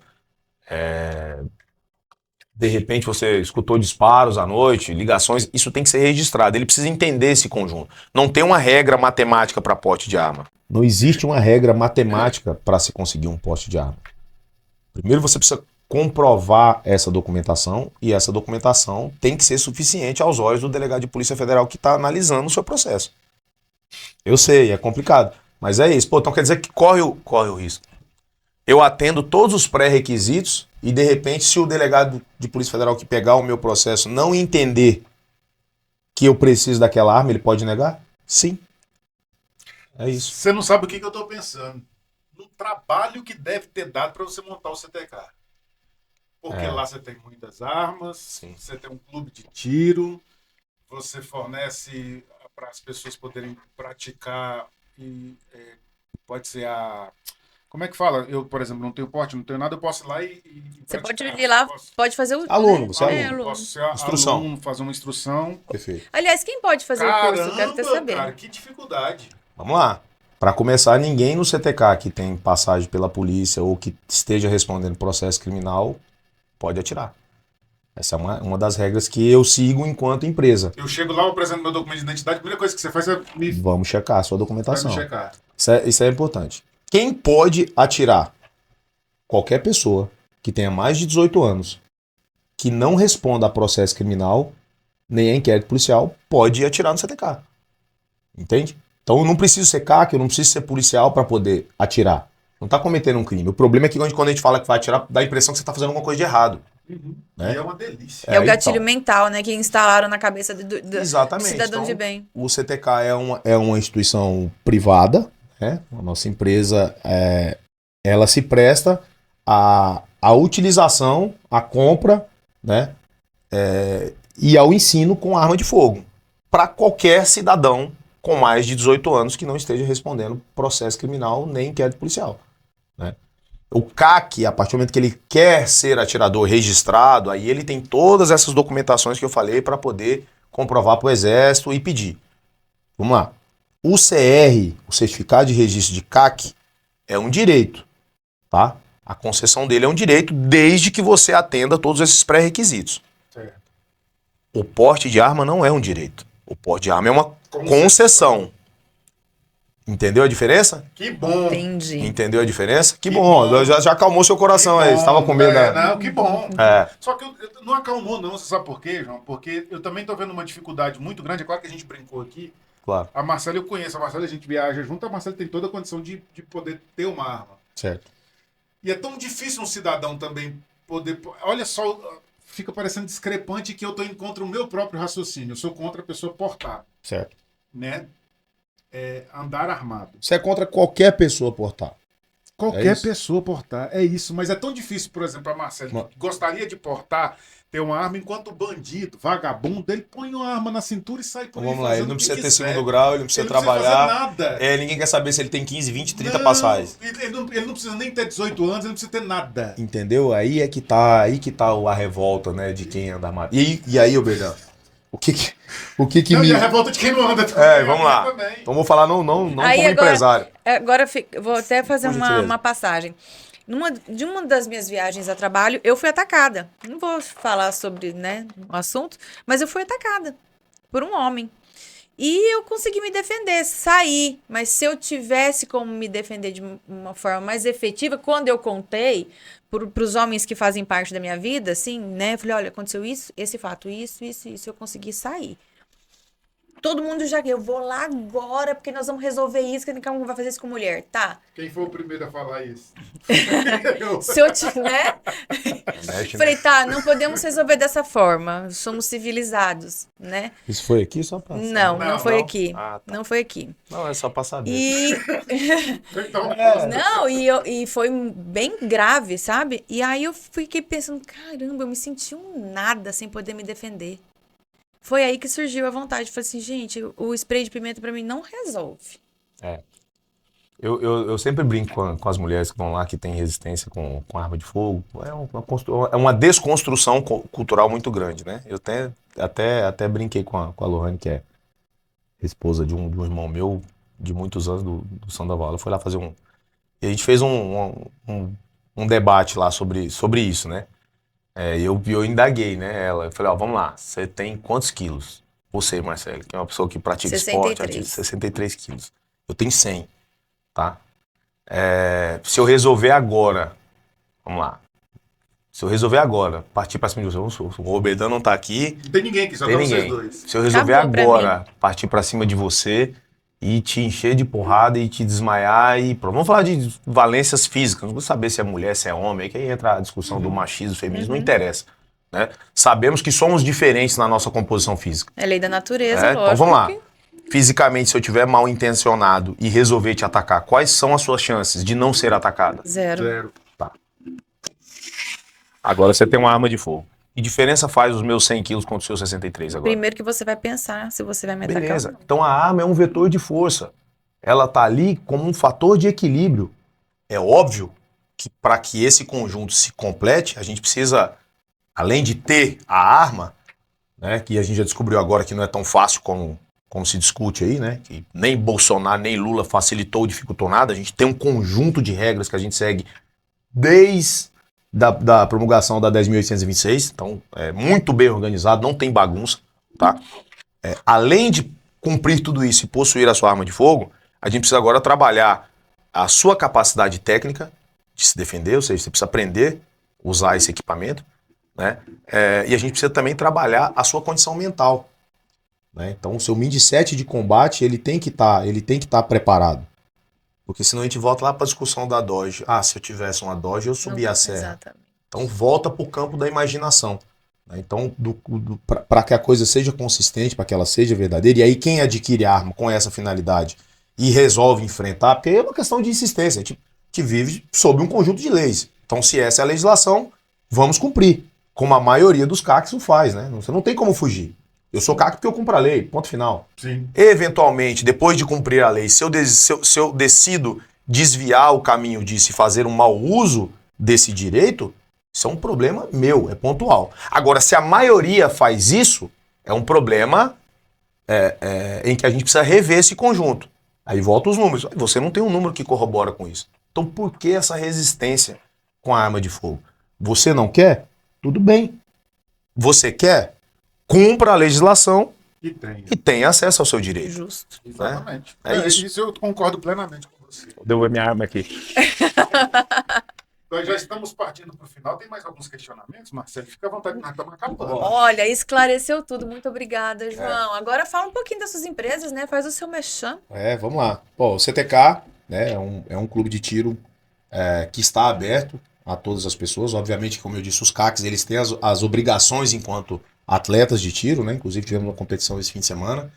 De repente você escutou disparos à noite, ligações. Isso tem que ser registrado. Ele precisa entender esse conjunto. Não tem uma regra matemática para porte de arma. Não existe uma regra matemática para se conseguir um porte de arma. Primeiro você precisa comprovar essa documentação e essa documentação tem que ser suficiente aos olhos do delegado de Polícia Federal que está analisando o seu processo. Eu sei, é complicado, mas é isso. Pô, então quer dizer que corre o risco. Eu atendo todos os pré-requisitos e de repente se o delegado de Polícia Federal que pegar o meu processo não entender que eu preciso daquela arma, ele pode negar? Sim. É isso. Você não sabe o que eu tô pensando. No trabalho que deve ter dado para você montar o CTK. Porque lá você tem muitas armas, Sim. você tem um clube de tiro, você fornece para as pessoas poderem praticar e pode ser a... Como é que fala? Eu, por exemplo, não tenho porte, não tenho nada, eu posso ir lá e Você praticar. pode ir lá, pode fazer o... Aluno, você é aluno. aluno. Posso ser Instrução. aluno, fazer uma instrução. Perfeito. Aliás, quem pode fazer o curso? Eu quero até Caramba, saber. cara, que dificuldade. Vamos lá. Para começar, ninguém no CTK que tem passagem pela polícia ou que esteja respondendo processo criminal pode atirar. Essa é uma das regras que eu sigo enquanto empresa. Eu chego lá, eu apresento meu documento de identidade, a primeira coisa que você faz é me Vamos checar a sua vai documentação. me checar. Isso é importante. Quem pode atirar? Qualquer pessoa que tenha mais de 18 anos, que não responda a processo criminal, nem a inquérito policial, pode atirar no CTK. Entende? Então eu não preciso ser CAC, eu não preciso ser policial para poder atirar. Não está cometendo um crime. O problema é que quando a gente fala que vai atirar, dá a impressão que você está fazendo alguma coisa de errado. Né? E é uma delícia. É o gatilho então. mental, né? Que instalaram na cabeça do Exatamente. cidadão Então, de bem. O CTK é uma instituição privada, né? A nossa empresa ela se presta à utilização, à compra, né? E ao ensino com arma de fogo para qualquer cidadão com mais de 18 anos que não esteja respondendo processo criminal nem inquérito policial. Né? O CAC, a partir do momento que ele quer ser atirador registrado, aí ele tem todas essas documentações que eu falei para poder comprovar para o Exército e pedir. Vamos lá. O CR, o Certificado de Registro de CAC, é um direito. Tá? A concessão dele é um direito desde que você atenda todos esses pré-requisitos. Certo. O porte de arma não é um direito. O porte de arma é uma concessão. Entendeu a diferença? Que bom. Entendi. Entendeu a diferença? Que Que bom. bom. Já acalmou seu coração aí. Você estava com medo. Não, que bom. É. Só que não acalmou, não. Você sabe por quê, João? Porque eu também tô vendo uma dificuldade muito grande. É claro que a gente brincou aqui. Claro. A Marcela eu conheço. A Marcela a gente viaja junto. A Marcela tem toda a condição de poder ter uma arma. Certo. E é tão difícil um cidadão também poder... Olha só, fica parecendo discrepante que eu tô indo contra o meu próprio raciocínio. Eu sou contra a pessoa portar, Certo. né? Andar armado. Você é contra qualquer pessoa portar. Qualquer isso. pessoa portar, é isso. Mas é tão difícil, por exemplo, a Marcela, que gostaria de portar, ter uma arma, enquanto o bandido, vagabundo, ele põe uma arma na cintura e sai por aí Vamos lá, fazendo ele não o que precisa ter quiser. segundo grau, ele não precisa Ele não precisa trabalhar. fazer nada. Ninguém quer saber se ele tem 15, 20, 30 Não, passagens. Ele não precisa nem ter 18 anos, ele não precisa ter nada. Entendeu? Aí que tá a revolta, né, de quem anda armado. E aí, Oberdan? O que Não, me... e a revolta de quem não anda também. Vamos lá. Também. Então vou falar não Aí, como empresário. Agora eu vou até fazer Por gentileza. uma passagem. De uma das minhas viagens a trabalho, eu fui atacada. Não vou falar sobre, né, o assunto, mas eu fui atacada por um homem. E eu consegui me defender, saí. Mas se eu tivesse como me defender de uma forma mais efetiva, quando eu contei para os homens que fazem parte da minha vida, assim, né? Eu falei, olha, aconteceu isso, esse fato, isso, eu consegui sair. Todo mundo já, eu vou lá agora, porque nós vamos resolver isso, que ninguém vai fazer isso com mulher, tá? Quem foi o primeiro a falar isso? Se eu tiver... Falei, tá, não podemos resolver dessa forma, somos civilizados, né? Isso foi aqui só pra... Não foi não. aqui, Ah, tá. não foi aqui. Não, é só pra saber. E... Então, Não, e foi bem grave, sabe? E aí eu fiquei pensando, caramba, eu me senti um nada sem poder me defender. Foi aí que surgiu a vontade. Falei assim, gente, o spray de pimenta pra mim não resolve. Eu sempre brinco com as mulheres que vão lá, que têm resistência com arma de fogo. É uma desconstrução cultural muito grande, né? Eu até brinquei com a Lohane, que é esposa de um irmão meu de muitos anos, do Sandoval. Ela foi lá fazer um... E a gente fez um debate lá sobre isso, né? Eu indaguei, né? Eu falei, ó, vamos lá, você tem quantos quilos? Você, Marcelo, que é uma pessoa que pratica esporte, 63 quilos. Eu tenho 100, tá? Se eu resolver agora, vamos lá. Se eu resolver agora, partir pra cima de você, o Robertão não tá aqui. Não tem ninguém aqui, só tem tá ninguém. vocês dois. Se eu resolver Acabou agora, partir pra cima de você e te encher de porrada e te desmaiar e pronto. Vamos falar de valências físicas. Não vou saber se é mulher, se é homem. Aí que entra a discussão do machismo, feminismo, não interessa. Né? Sabemos que somos diferentes na nossa composição física. É lei da natureza, lógico. Então vamos lá. Fisicamente, se eu tiver mal intencionado e resolver te atacar, quais são as suas chances de não ser atacada? Zero. Tá. Agora você tem uma arma de fogo. Que diferença faz os meus 100 quilos contra os seus 63 agora? Primeiro que você vai pensar se você vai me atacar. Beleza. Então a arma é um vetor de força. Ela tá ali como um fator de equilíbrio. É óbvio que para que esse conjunto se complete, a gente precisa, além de ter a arma, né, que a gente já descobriu agora que não é tão fácil como se discute aí, né? Que nem Bolsonaro, nem Lula facilitou ou dificultou nada. A gente tem um conjunto de regras que a gente segue desde da promulgação da 10.826. Então, é muito bem organizado, não tem bagunça, tá? Além de cumprir tudo isso e possuir a sua arma de fogo, a gente precisa agora trabalhar a sua capacidade técnica de se defender, ou seja, você precisa aprender a usar esse equipamento, né? E a gente precisa também trabalhar a sua condição mental. Né? Então, o seu mindset de combate ele tem que estar preparado. Porque senão a gente volta lá para a discussão da Doge. Se eu tivesse uma Doge, eu subia a serra. Exatamente. Então, volta para o campo da imaginação. Né? Então, para que a coisa seja consistente, para que ela seja verdadeira, e aí quem adquire a arma com essa finalidade e resolve enfrentar, porque é uma questão de insistência. A gente vive sob um conjunto de leis. Então, se essa é a legislação, vamos cumprir. Como a maioria dos CACs o faz. Né? Você não tem como fugir. Eu sou CAC porque eu cumpro a lei, ponto final. Sim. Eventualmente, depois de cumprir a lei, se eu decido desviar o caminho disso e fazer um mau uso desse direito, isso é um problema meu, é pontual. Agora, se a maioria faz isso, é um problema em que a gente precisa rever esse conjunto. Aí volta os números. Você não tem um número que corrobora com isso. Então, por que essa resistência com a arma de fogo? Você não quer? Tudo bem. Você quer? Cumpra a legislação e tenha acesso ao seu direito. Justo. Exatamente. É isso. Isso eu concordo plenamente com você. Deu a minha arma aqui. Nós já estamos partindo para o final. Tem mais alguns questionamentos, Marcelo? Fica à vontade, nós estamos acabando. Olha, esclareceu tudo. Muito obrigada, João. Agora fala um pouquinho das suas empresas, né? Faz o seu merchan. Vamos lá. O CTK, né, é um clube de tiro que está aberto a todas as pessoas. Obviamente, como eu disse, os CACs eles têm as obrigações enquanto atletas de tiro, né? Inclusive tivemos uma competição esse fim de semana.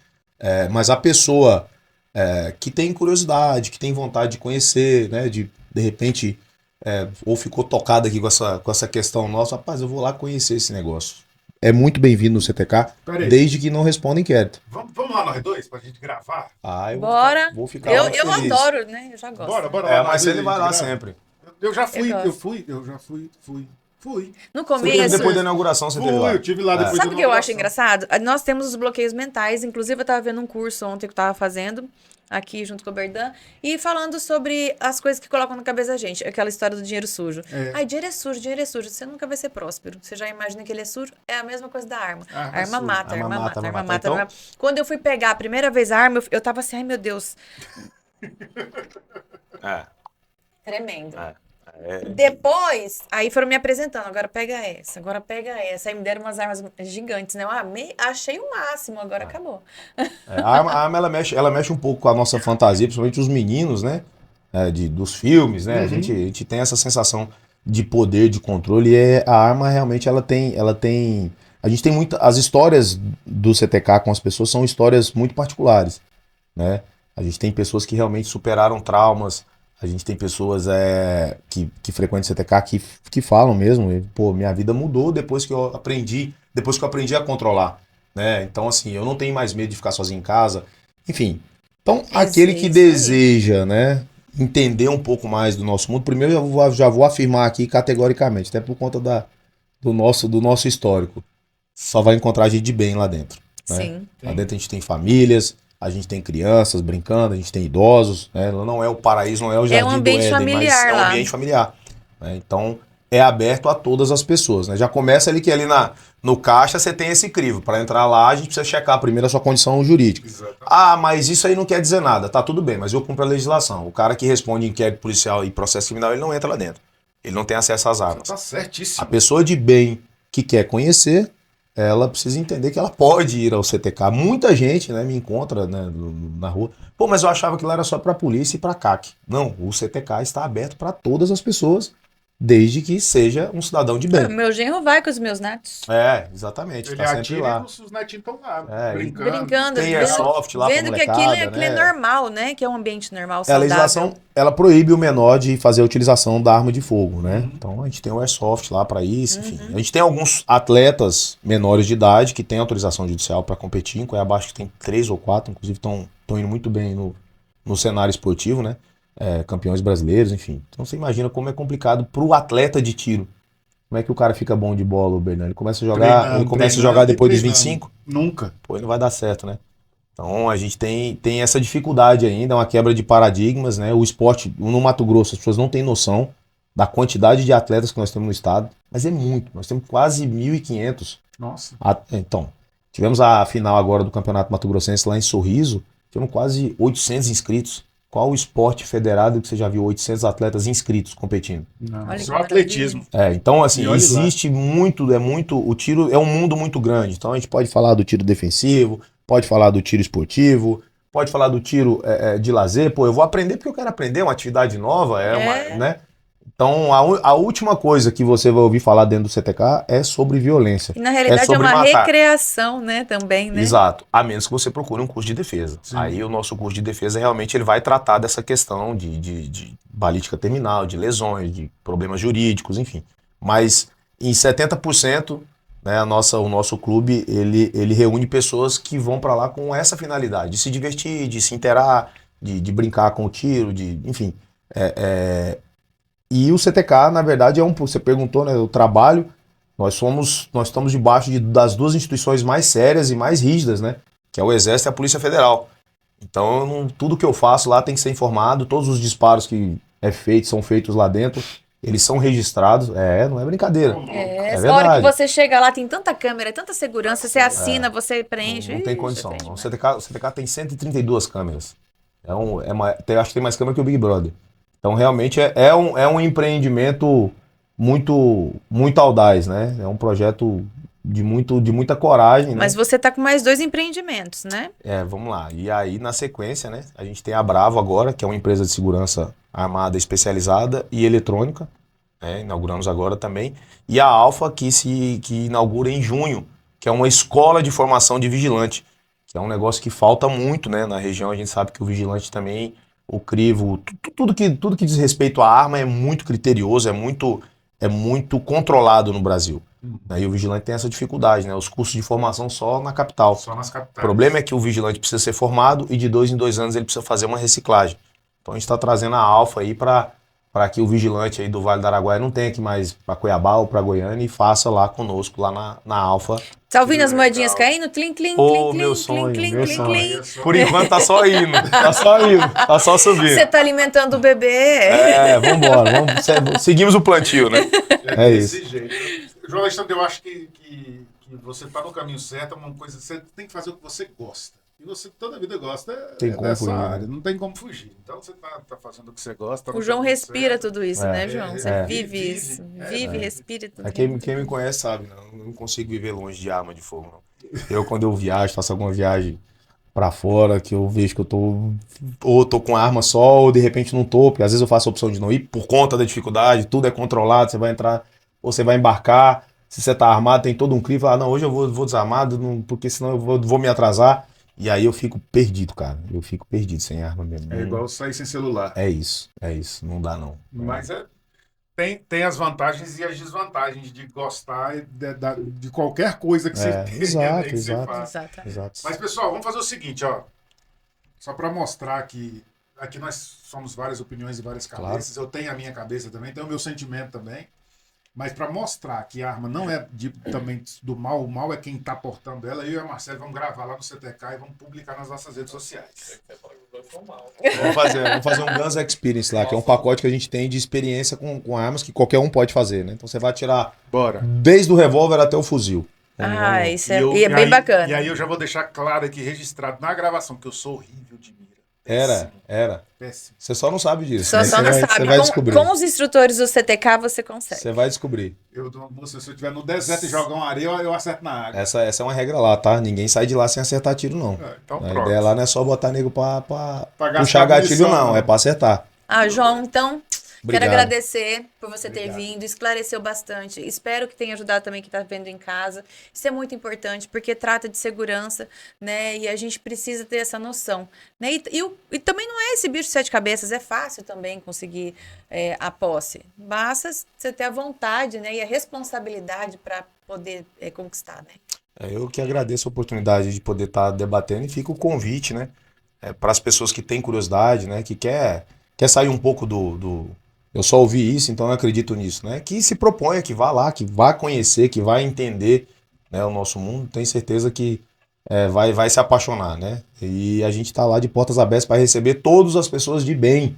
Mas a pessoa que tem curiosidade, que tem vontade de conhecer, né? De repente, ou ficou tocada aqui com essa questão nossa, rapaz, eu vou lá conhecer esse negócio. É muito bem-vindo no CTK, desde que não responda inquérito. Vamos lá nós dois, pra gente gravar? Bora. Vou ficar Eu feliz. adoro, né? Eu já gosto. Bora lá. Mas ele vai lá grava. sempre. Eu já fui. No Você começo... depois da inauguração você teve lá. Eu tive lá depois Sabe da o que eu acho inauguração. engraçado? Nós temos os bloqueios mentais. Inclusive, eu estava vendo um curso ontem que eu estava fazendo aqui junto com o Berdan e falando sobre as coisas que colocam na cabeça da gente. Aquela história do dinheiro sujo. Ai, dinheiro é sujo, dinheiro é sujo. Você nunca vai ser próspero. Você já imagina que ele é sujo? É a mesma coisa da arma. A arma mata, Arma mata. arma mata. Então- Quando eu fui pegar a primeira vez a arma, eu tava assim, ai meu Deus. Tremendo. Depois, aí foram me apresentando, agora pega essa. Aí me deram umas armas gigantes, né? Eu achei o máximo, agora acabou. A arma ela mexe um pouco com a nossa fantasia, principalmente os meninos, né? Dos filmes, né? A gente tem essa sensação de poder, de controle, e a arma realmente ela tem. A gente tem as histórias do CTK com as pessoas são histórias muito particulares, né? A gente tem pessoas que realmente superaram traumas. A gente tem pessoas que frequentam o CTK que falam mesmo, pô, minha vida mudou depois que eu aprendi a controlar. né? Então, assim, eu não tenho mais medo de ficar sozinho em casa. Enfim, então, É aquele que isso aí. deseja, né, entender um pouco mais do nosso mundo, primeiro já vou afirmar aqui categoricamente, até por conta do nosso histórico, só vai encontrar gente de bem lá dentro, né? Sim. Lá dentro a gente tem famílias, a gente tem crianças brincando, a gente tem idosos, né? Não é o paraíso, não é o É um jardim do ambiente Éden, mas familiar é um lá. ambiente familiar, né? Então, é aberto a todas as pessoas, né? Já começa ali que ali no caixa você tem esse crivo. Para entrar lá, a gente precisa checar primeiro a sua condição jurídica. Exatamente. Ah, mas isso aí não quer dizer nada. Tá tudo bem, mas eu cumpro a legislação. O cara que responde inquérito policial e processo criminal, ele não entra lá dentro. Ele não tem acesso às armas. Tá A certíssimo. pessoa de bem que quer conhecer, ela precisa entender que ela pode ir ao CTK. Muita gente, né, me encontra, né, na rua. Pô, mas eu achava que lá era só para polícia e para CAC. Não, o CTK está aberto para todas as pessoas, desde que seja um cidadão de bem. Meu genro vai com os meus netos. É, exatamente. Ele Tá sempre atira lá. e os netinhos estão lá, É, Brincando, Tem vendo, airsoft lá pra vendo que aquilo molecada, é né? normal, né? Que é um ambiente normal, A saudável. legislação, ela proíbe o menor de fazer a utilização da arma de fogo, né? Então a gente tem o airsoft lá para isso, enfim. A gente tem alguns atletas menores de idade que têm autorização judicial para competir, em Cuiabá acho que tem 3 ou 4, inclusive estão indo muito bem no cenário esportivo, né? Campeões brasileiros, enfim. Então você imagina como é complicado pro atleta de tiro. Como é que o cara fica bom de bola, o Bernardo? Ele começa a jogar, depois dos 25? Nunca. Pô, não vai dar certo, né? Então a gente tem essa dificuldade ainda, uma quebra de paradigmas, né? O esporte, no Mato Grosso, as pessoas não têm noção da quantidade de atletas que nós temos no estado, mas é muito. Nós temos quase 1.500. Nossa. Então, tivemos a final agora do Campeonato Mato Grossense lá em Sorriso, tivemos quase 800 inscritos. Qual o esporte federado que você já viu 800 atletas inscritos competindo? Não. Olha que Só atletismo. Então, assim, E olhe lá. existe muito, o tiro é um mundo muito grande. Então a gente pode falar do tiro defensivo, pode falar do tiro esportivo, pode falar do tiro de lazer. Pô, eu vou aprender porque eu quero aprender uma atividade nova, né? Então, a última coisa que você vai ouvir falar dentro do CTK é sobre violência. E na realidade é sobre uma matar. recreação, né? Também, né? Exato. A menos que você procure um curso de defesa. Sim. Aí o nosso curso de defesa realmente ele vai tratar dessa questão de balística terminal, de lesões, de problemas jurídicos, enfim. Mas em 70%, né, o nosso clube ele reúne pessoas que vão para lá com essa finalidade, de se divertir, de se inteirar, de brincar com o tiro, enfim. E o CTK, na verdade, você perguntou, né, o trabalho, nós estamos debaixo das duas instituições mais sérias e mais rígidas, né, que é o Exército e a Polícia Federal. Então, tudo que eu faço lá tem que ser informado, todos os disparos que são feitos lá dentro, eles são registrados, não é brincadeira. Essa hora que você chega lá, tem tanta câmera, tanta segurança, você assina, você preenche. Não tem condição. O CTK tem 132 câmeras. Acho que tem mais câmera que o Big Brother. Então, realmente, é um empreendimento muito, muito audaz, né? É um projeto de muita coragem. Mas né? você tá com mais 2 empreendimentos, né? Vamos lá. E aí, na sequência, né? A gente tem a Bravo agora, que é uma empresa de segurança armada especializada e eletrônica. Inauguramos agora também. E a Alfa, que inaugura em junho, que é uma escola de formação de vigilante. Que é um negócio que falta muito, né? Na região, a gente sabe que o vigilante também... O crivo, tudo que diz respeito à arma é muito criterioso, é muito controlado no Brasil. E o vigilante tem essa dificuldade, né? Os cursos de formação só na capital. Só nas capitais. O problema é que o vigilante precisa ser formado e de 2 em 2 anos ele precisa fazer uma reciclagem. Então a gente está trazendo a Alfa aí para que o vigilante aí do Vale do Araguaia não tenha que ir mais para Cuiabá ou para Goiânia e faça lá conosco, lá na Alfa. Tá ouvindo as moedinhas caindo? Tlim, tlim, Ô, tlim, meu tlim, sonho, tlim, meu tlim, sonho. tlim. Por enquanto tá só indo, tá só subindo. Você tá alimentando o bebê. Vambora, seguimos o plantio, né? Desse isso. jeito. João Alexandre, eu acho que você tá no caminho certo, é uma coisa, você tem que fazer o que você gosta. E você toda a vida gosta dessa área, não tem como fugir. Então você tá fazendo o que você gosta. O João respira tudo isso, né, João? Você vive vive, isso. Vive, respira tudo. Quem me conhece sabe, não consigo viver longe de arma de fogo, não. Quando eu viajo, faço alguma viagem pra fora, que eu vejo que eu tô com a arma só, ou de repente não tô, porque às vezes eu faço a opção de não ir por conta da dificuldade, tudo é controlado, você vai entrar, ou você vai embarcar, se você tá armado, tem todo um crivo, não, hoje eu vou desarmado, porque senão eu vou me atrasar, e aí eu fico perdido, cara, eu fico perdido sem arma mesmo. É igual sair sem celular. É isso, não dá não. Mas Tem as vantagens e as desvantagens de gostar de qualquer coisa que você tenha, exato, né, que você exato. faça. Exatamente. Exato. Mas, pessoal, vamos fazer o seguinte, ó. Só para mostrar que aqui nós somos várias opiniões e várias cabeças. Eu tenho a minha cabeça também, tenho o meu sentimento também. Mas para mostrar que a arma não é também do mal, o mal é quem está portando ela, eu e a Marcela vamos gravar lá no CTK e vamos publicar nas nossas redes sociais. Vamos fazer um Guns Experience lá, que é um pacote que a gente tem de experiência com armas que qualquer um pode fazer, né? Então você vai atirar Bora. desde o revólver até o fuzil. Isso é, e é bem bacana. E aí eu já vou deixar claro aqui, registrado na gravação, que eu sou horrível de mira. Era. Péssimo. Você só não sabe disso. Só né? não Você sabe. vai descobrir. Com os instrutores do CTK você consegue. Você vai descobrir. Se eu estiver no deserto e jogar uma areia, eu acerto na água. Essa é uma regra lá, tá? Ninguém sai de lá sem acertar tiro, não. Então A pronto. ideia lá não é só botar nego pra gastar puxar gatilho, munição, não. né? É pra acertar. João, então, Obrigado. quero agradecer por você ter Obrigado. vindo, esclareceu bastante. Espero que tenha ajudado também quem está vendo em casa. Isso é muito importante, porque trata de segurança, né? E a gente precisa ter essa noção. Né? E também não é esse bicho de 7 cabeças, é fácil também conseguir a posse. Basta você ter a vontade, né? E a responsabilidade para poder conquistar, né? Eu que agradeço a oportunidade de poder estar debatendo e fica o convite, né? Para as pessoas que têm curiosidade, né? Que quer sair um pouco do eu só ouvi isso, então eu acredito nisso, né? Que se proponha, que vá lá, que vá conhecer, que vá entender, né, o nosso mundo. Tenho certeza que vai se apaixonar, né? E a gente está lá de portas abertas para receber todas as pessoas de bem,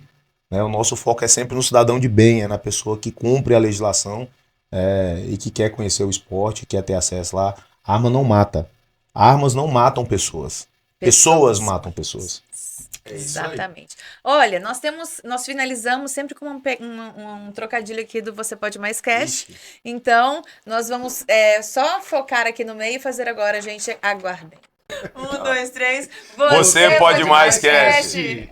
né? O nosso foco é sempre no cidadão de bem, é na pessoa que cumpre a legislação e que quer conhecer o esporte, quer ter acesso lá. A arma não mata. Armas não matam pessoas. Pessoas matam pessoas. Exatamente. Olha, nós finalizamos sempre com um trocadilho aqui do Você Pode Mais Cast. Então, nós vamos só focar aqui no meio e fazer agora, gente. Aguardem. 1, 2, 3. Você Pode Mais Cast.